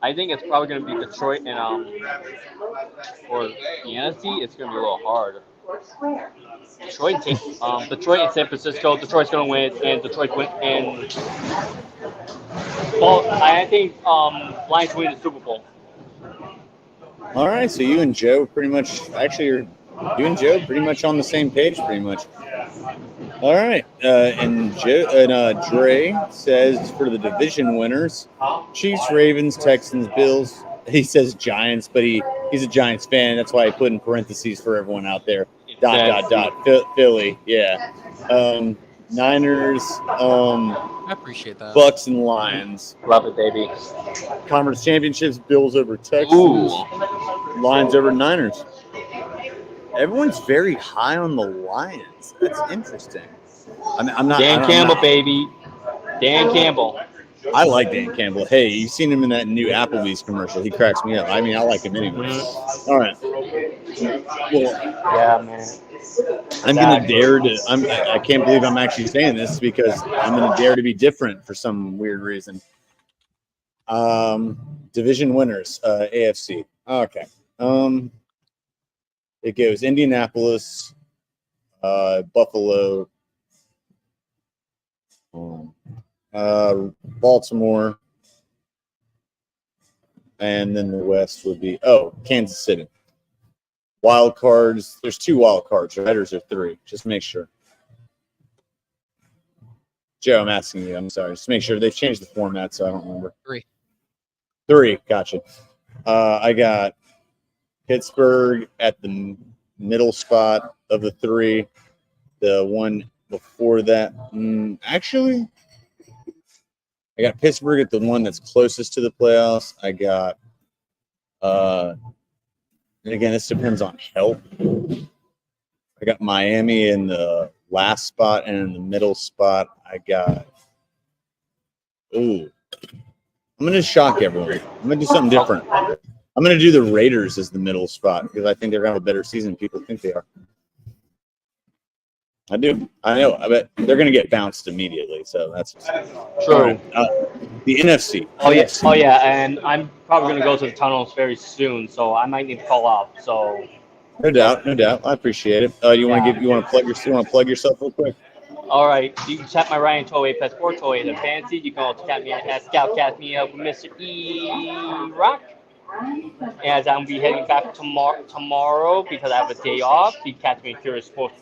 S3: I think it's probably gonna be Detroit and for the NFC, it's gonna be a little hard. Detroit and San Francisco. Detroit's gonna win, and Detroit win, and well, I think Lions win the Super Bowl.
S1: All right, so you and Joe pretty much, actually, you and Joe pretty much on the same page, pretty much. All right, and Dre says for the division winners, Chiefs, Ravens, Texans, Bills. He says Giants, but he's a Giants fan. That's why I put in parentheses for everyone out there. ... Philly, yeah. Niners,
S2: I appreciate that.
S1: Bucks, and Lions.
S3: Love it, baby.
S1: Conference championships: Bills over Texans,
S3: Ooh.
S1: Lions over Niners. Everyone's very high on the Lions. That's interesting. I'm not.
S3: Dan Campbell, baby. Dan Campbell.
S1: I like Dan Campbell. Hey, you've seen him in that new Applebee's commercial. He cracks me up. I mean, I like him anyway.
S3: Mm-hmm.
S1: All right. Well,
S3: yeah, man.
S1: I'm gonna dare to. I can't believe I'm actually saying this because I'm gonna dare to be different for some weird reason. Division winners, AFC. Okay. It goes Indianapolis, Buffalo, Baltimore, and then the West would be Kansas City. Wild cards. There's 2 wild cards, right? Or is there 3? Just make sure. Joe, I'm asking you. I'm sorry. Just make sure they've changed the format, so I don't remember. 3. Gotcha. I got Pittsburgh at the middle spot of the 3. The one before that, actually, I got Pittsburgh at the one that's closest to the playoffs. I got, and again, this depends on health. I got Miami in the last spot, and in the middle spot, I got. I'm going to shock everyone. I'm going to do something different. I'm going to do the Raiders as the middle spot because I think they're going to have a better season than people think they are. I do. I know. I bet they're going to get bounced immediately. So that's
S3: true.
S1: The NFC.
S3: Oh yeah. And I'm probably going to go to the tunnels very soon, so I might need to call out. So.
S1: No doubt. I appreciate it. You want to plug yourself real quick?
S3: All right, you can chat my Ryan Toei Pet Sport Toei and Fancy. You can also chat me at ScOutCast me up with Mr. E Rock. As I'm be heading back tomorrow because I have a day off. You can catch me at Curious Sports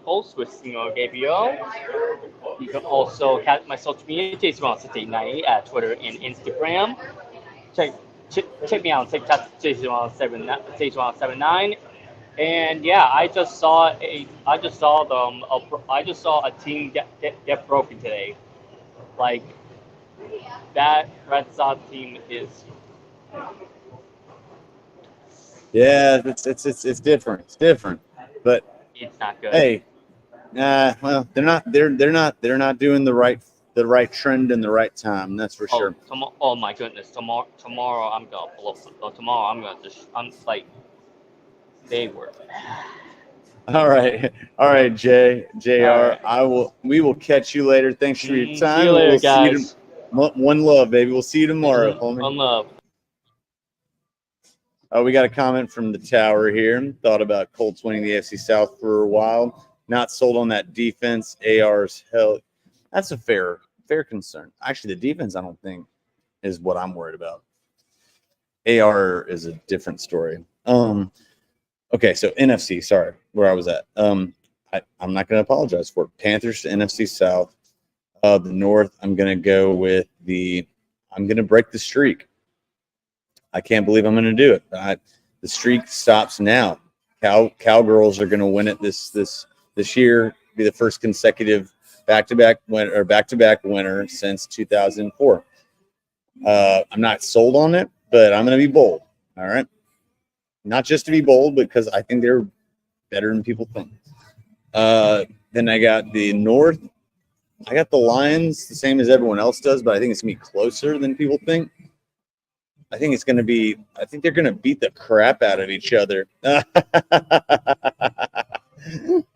S3: Post with Gabriel. You can also catch my social media, Jason16898 at Twitter and Instagram. Check me out on TikTok, Jason179. And yeah, I just saw a team get broken today. Like that Red Sox team is.
S1: Yeah, it's different. It's different, but
S3: it's not good.
S1: Hey, well, they're not doing the right trend in the right time. That's for sure.
S3: Oh my goodness! Tomorrow I'm gonna blow. Tomorrow I'm like. They were.
S1: All right, JR.
S3: Right.
S1: We will catch you later. Thanks for your time.
S3: See you later, guys.
S1: One love, baby. We'll see you tomorrow,
S3: One
S1: homie.
S3: love.
S1: We got a comment from the tower here. Thought about Colts winning the AFC South for a while. Not sold on that defense. AR's hell. That's a fair concern. Actually, the defense, I don't think, is what I'm worried about. AR is a different story. Okay, so NFC, sorry, where I was at. I'm not going to apologize for it. Panthers to NFC South. The North, I'm going to go with I'm going to break the streak. I can't believe I'm going to do it. The streak stops now. Cowgirls are going to win it this year. Be the first consecutive back-to-back winner since 2004. I'm not sold on it, but I'm going to be bold. All right, not just to be bold, because I think they're better than people think. Then I got the North. I got the Lions the same as everyone else does, but I think it's going to be closer than people think. I think they're going to beat the crap out of each other.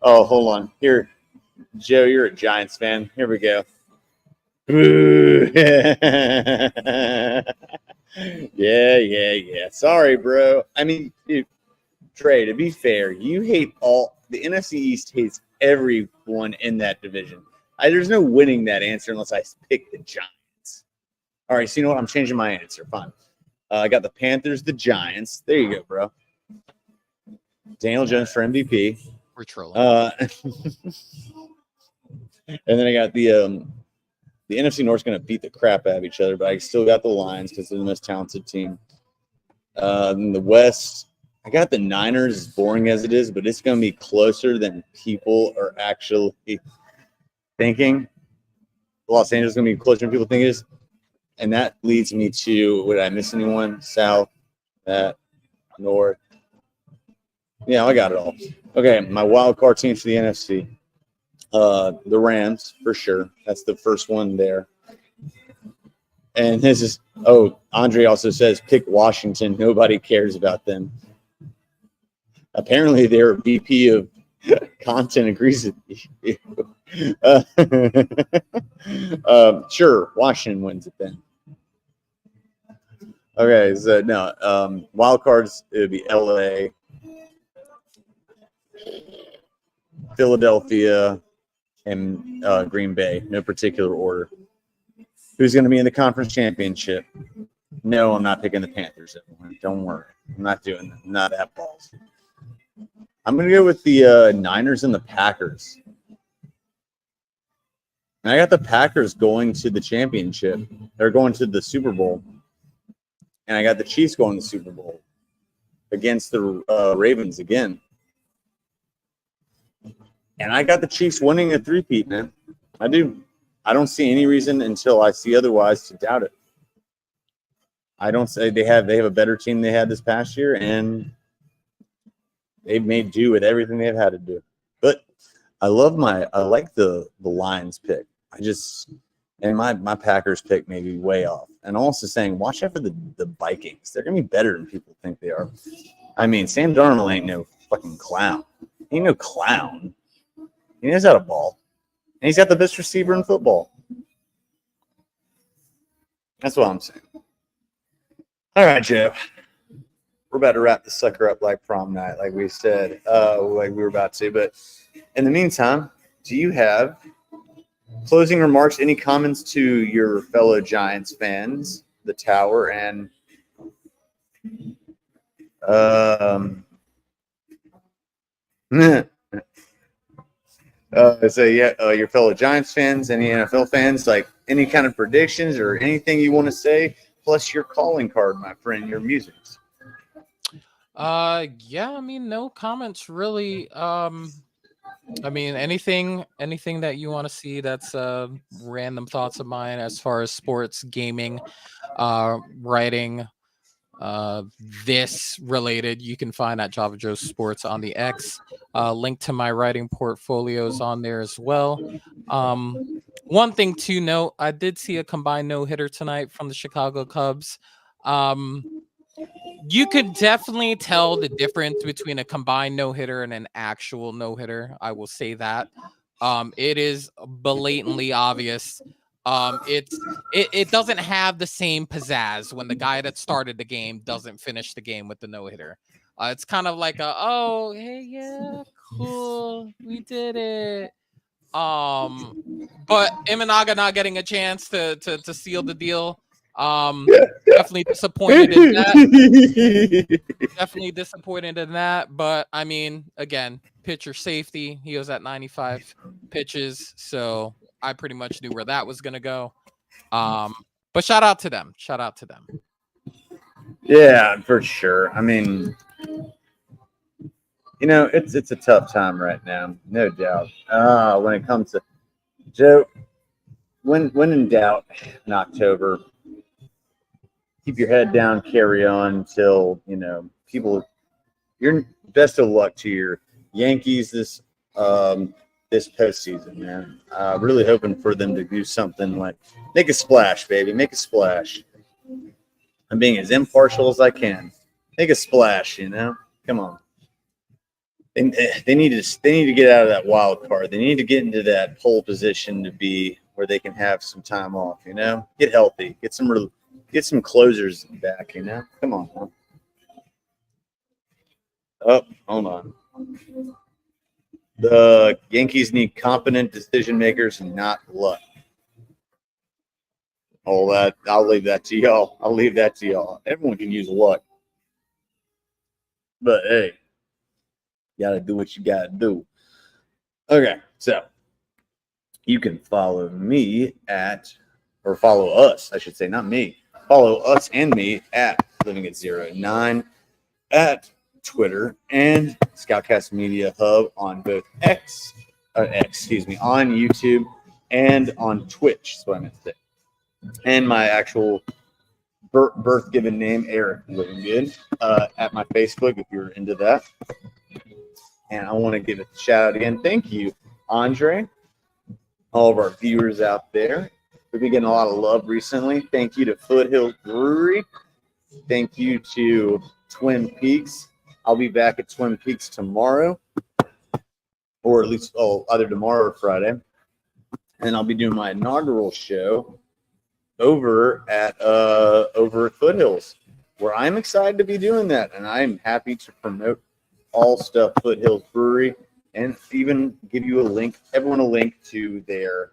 S1: Oh, hold on. Here, Joe, you're a Giants fan. Here we go. Yeah. Sorry, bro. I mean, dude, Trey, to be fair, you hate the NFC East hates everyone in that division. There's no winning that answer unless I pick the Giants. All right, so you know what? I'm changing my answer. Fine. I got the Panthers, the Giants. There you go, bro. Daniel Jones for MVP.
S2: We're trolling.
S1: And then I got the NFC North's going to beat the crap out of each other, but I still got the Lions because they're the most talented team. In the West, I got the Niners, as boring as it is, but it's going to be closer than people are actually thinking. Los Angeles is going to be closer than people think it is. And that leads me to, would I miss anyone? South, North. Yeah, I got it all. Okay, my wild card teams for the NFC. The Rams, for sure. That's the first one there. And this is, Andre also says, pick Washington. Nobody cares about them. Apparently, their VP of content agrees with you. Sure, Washington wins it then. Okay, so no, wild cards, it would be LA, Philadelphia, and Green Bay. No particular order. Who's going to be in the conference championship? No, I'm not picking the Panthers. Don't worry. I'm not doing that. I'm not that balls. I'm going to go with the Niners and the Packers. And I got the Packers going to the championship. They're going to the Super Bowl. And I got the Chiefs going to the Super Bowl against the Ravens again. And I got the Chiefs winning a three-peat, man. I do. I don't see any reason until I see otherwise to doubt it. I don't say they have a better team they had this past year, and they've made do with everything they've had to do. But I like the Lions pick. And my Packers pick may be way off. And I'm also saying, watch out for the Vikings. They're gonna be better than people think they are. I mean, Sam Darnold ain't no fucking clown. He ain't no clown. He knows how to ball. And he's got the best receiver in football. That's what I'm saying. All right, Joe. We're about to wrap this sucker up like prom night, like we said, like we were about to. But in the meantime, do you have closing remarks, any comments to your fellow Giants fans, the Tower, and your fellow Giants fans, any NFL fans, like any kind of predictions or anything you want to say, plus your calling card, my friend, your music.
S2: Yeah, I mean, no comments really. I mean, anything that you want to see that's random thoughts of mine as far as sports, gaming, writing, this related, you can find at Java Joe Sports on the X. Link to my writing portfolios on there as well. One thing to note, I did see a combined no-hitter tonight from the Chicago Cubs. You could definitely tell the difference between a combined no-hitter and an actual no-hitter. I will say that. It is blatantly obvious. It doesn't have the same pizzazz when the guy that started the game doesn't finish the game with the no-hitter. It's kind of like oh, hey, yeah, cool, we did it. But Imanaga not getting a chance to seal the deal. Definitely disappointed in that. Definitely disappointed in that. But I mean, again, pitcher safety. He was at 95 pitches, so I pretty much knew where that was gonna go. But shout out to them. Shout out to them.
S1: Yeah, for sure. I mean, it's a tough time right now, no doubt. When it comes to Joe, when in doubt in October, keep your head down, carry on until people. Your best of luck to your Yankees this postseason, man. Really hoping for them to do something like make a splash, baby, make a splash. I'm being as impartial as I can. Make a splash, Come on. They need to get out of that wild card. They need to get into that pole position to be where they can have some time off. Get healthy, get some closers back. Come on. Huh? Oh, hold on. The Yankees need competent decision makers, not luck. All that, I'll leave that to y'all. Everyone can use luck. But hey, you gotta do what you gotta do. Okay, so you can follow me follow us, I should say, not me. Follow us and me at Living at 09 at Twitter and ScOutCast Media Hub on both on YouTube and on Twitch. That's what I meant to say. And my actual birth given name, Eric Living Good, at my Facebook if you're into that. And I want to give a shout out again. Thank you, Andre, all of our viewers out there. We've been getting a lot of love recently. Thank you to Foothills Brewery. Thank you to Twin Peaks. I'll be back at Twin Peaks tomorrow, or at least either tomorrow or Friday. And I'll be doing my inaugural show over at Foothills, where I'm excited to be doing that. And I'm happy to promote all stuff Foothills Brewery and even give you everyone a link to their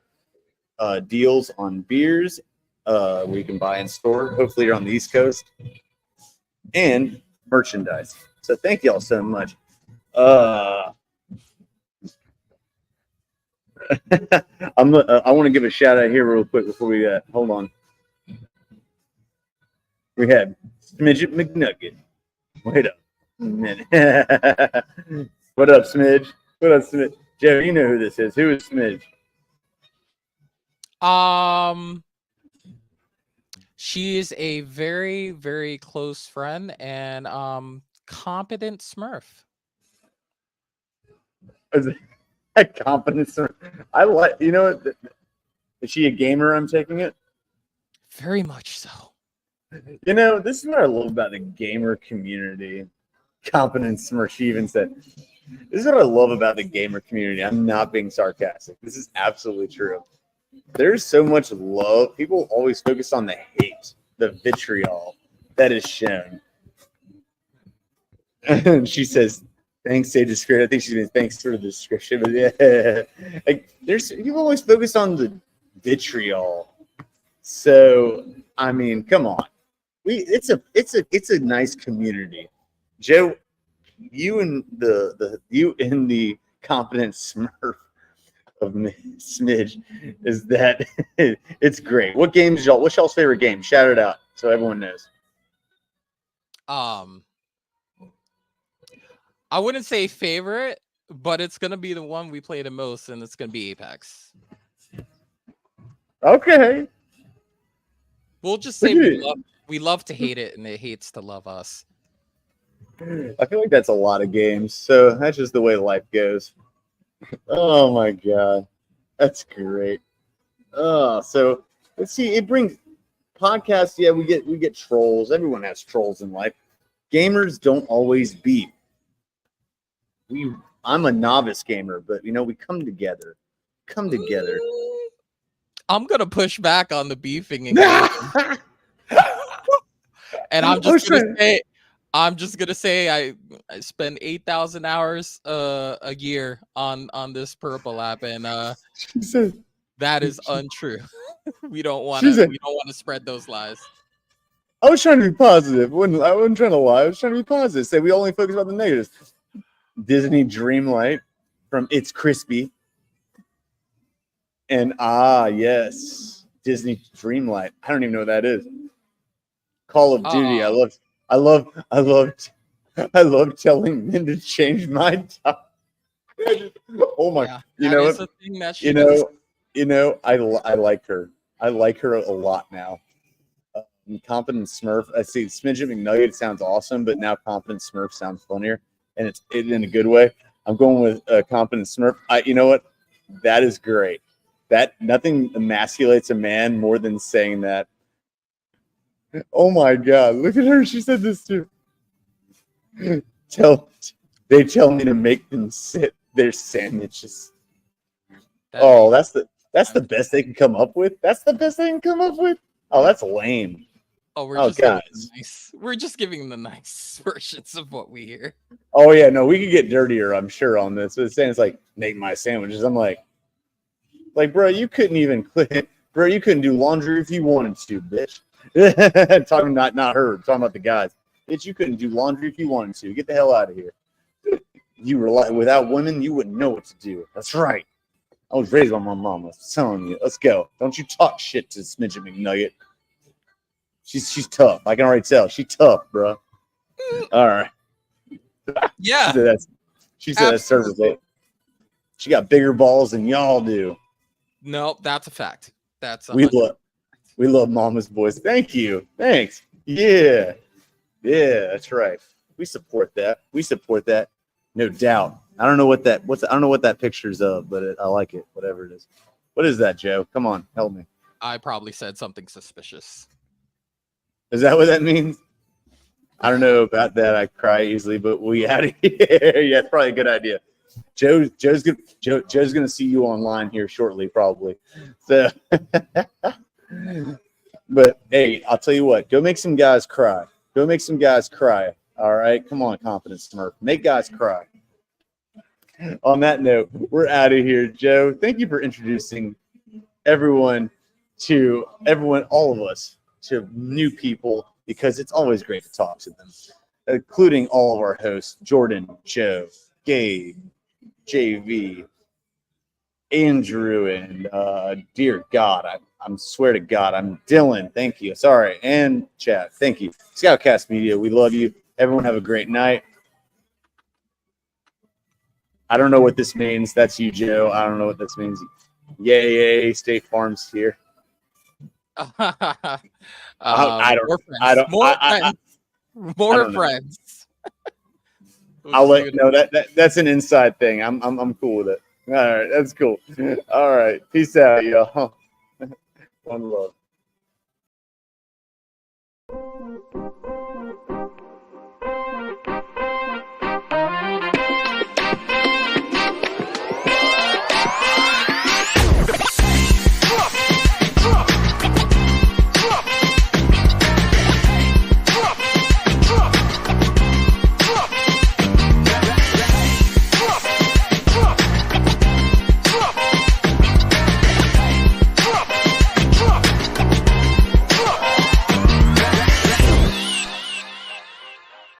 S1: deals on beers where you can buy in store. Hopefully you're on the East Coast, and merchandise. So thank y'all so much. I want to give a shout out here real quick before we hold on. We had Smidget McNugget. Wait up a minute. What up, Smidge? What up, Smidge? Joe, you know who this is. Who is Smidge?
S2: She is a very, very close friend and competent Smurf.
S1: Is it a competent Smurf? I like. Is she a gamer? I'm taking it.
S2: Very much so.
S1: This is what I love about the gamer community. Competent Smurf. She even said, "This is what I love about the gamer community." I'm not being sarcastic. This is absolutely true. There's so much love. People always focus on the hate, the vitriol that is shown. And she says, "Thanks, Sage Description." I think she means thanks for the description. But yeah, people always focus on the vitriol. So I mean, come on, it's a nice community. Joe, you and the competent Smurf of Smidge is that it's great. What's y'all's favorite game? Shout it out so everyone knows.
S2: I wouldn't say favorite, but it's gonna be the one we play the most, and it's gonna be Apex.
S1: Okay.
S2: We'll just say we love to hate it, and it hates to love us.
S1: I feel like that's a lot of games, so that's just the way life goes. Oh my god, that's great. So let's see. It brings podcasts. Yeah, we get trolls. Everyone has trolls in life. Gamers don't always beat. I'm a novice gamer, but we come together.
S2: I'm gonna push back on the beefing and and I'm just gonna say I spend 8,000 hours a year on this purple app, and
S1: She said,
S2: that is untrue. we don't want
S1: She said-
S2: to spread those lies.
S1: I was trying to be positive. I wasn't trying to lie. I was trying to be positive. Say we only focus on the negatives. Disney Dreamlight from It's Crispy. And yes, Disney Dreamlight. I don't even know what that is. Call of Duty. I love telling men to change my time. Oh my!
S2: Yeah,
S1: you
S2: that
S1: know
S2: is
S1: what?
S2: a thing that she does.
S1: I like her. I like her a lot now. Confident Smurf. I see Smidget McNugget sounds awesome, but now Confident Smurf sounds funnier, and it's in a good way. I'm going with Confident Smurf. You know what? That is great. That nothing emasculates a man more than saying that. Oh my God! Look at her. She said this too. They tell me to make them sit their sandwiches. That's the best they can come up with. That's the best they can come up with. Oh, that's lame.
S2: Oh,
S1: Guys.
S2: We're just giving the nice versions of what we hear.
S1: Oh yeah, no, we could get dirtier, I'm sure, on this. But it's saying it's like make my sandwiches. I'm like, bro, you couldn't even bro, you couldn't do laundry if you wanted to, bitch. Talking not her, talking about the guys. Bitch, you couldn't do laundry if you wanted to. Get the hell out of here. Without women, you wouldn't know what to do. That's right. I was raised by my mama. I'm telling you. Let's go. Don't you talk shit to Smidget McNugget. She's tough. I can already tell. She's tough, bro. All right.
S2: Yeah.
S1: She said that's service. She got bigger balls than y'all do.
S2: No, that's a fact.
S1: We love Mama's boys. Thank you. Thanks. Yeah. Yeah, that's right. We support that. No doubt. I don't know what that picture's of, but I like it. Whatever it is. What is that, Joe? Come on, help me.
S2: I probably said something suspicious.
S1: Is that what that means? I don't know about that. I cry easily, but we out of here. Yeah, it's probably a good idea. Joe's gonna see you online here shortly, probably. So, but hey, I'll tell you what. Go make some guys cry. All right, come on, Confident Smurf. Make guys cry. On that note, we're out of here, Joe. Thank you for introducing all of us, to new people, because it's always great to talk to them, including all of our hosts, Jordan, Joe, Gabe, JV, Andrew, and dear God, I'm swear to God, I'm Dylan. Thank you. Sorry. And Chad. Thank you. ScOutCast Media, we love you. Everyone have a great night. I don't know what this means. That's you, Joe. I don't know what this means. Yay, State Farm's here.
S2: More friends.
S1: That's an inside thing. I'm cool with it. All right, that's cool. All right, peace out, y'all. One love.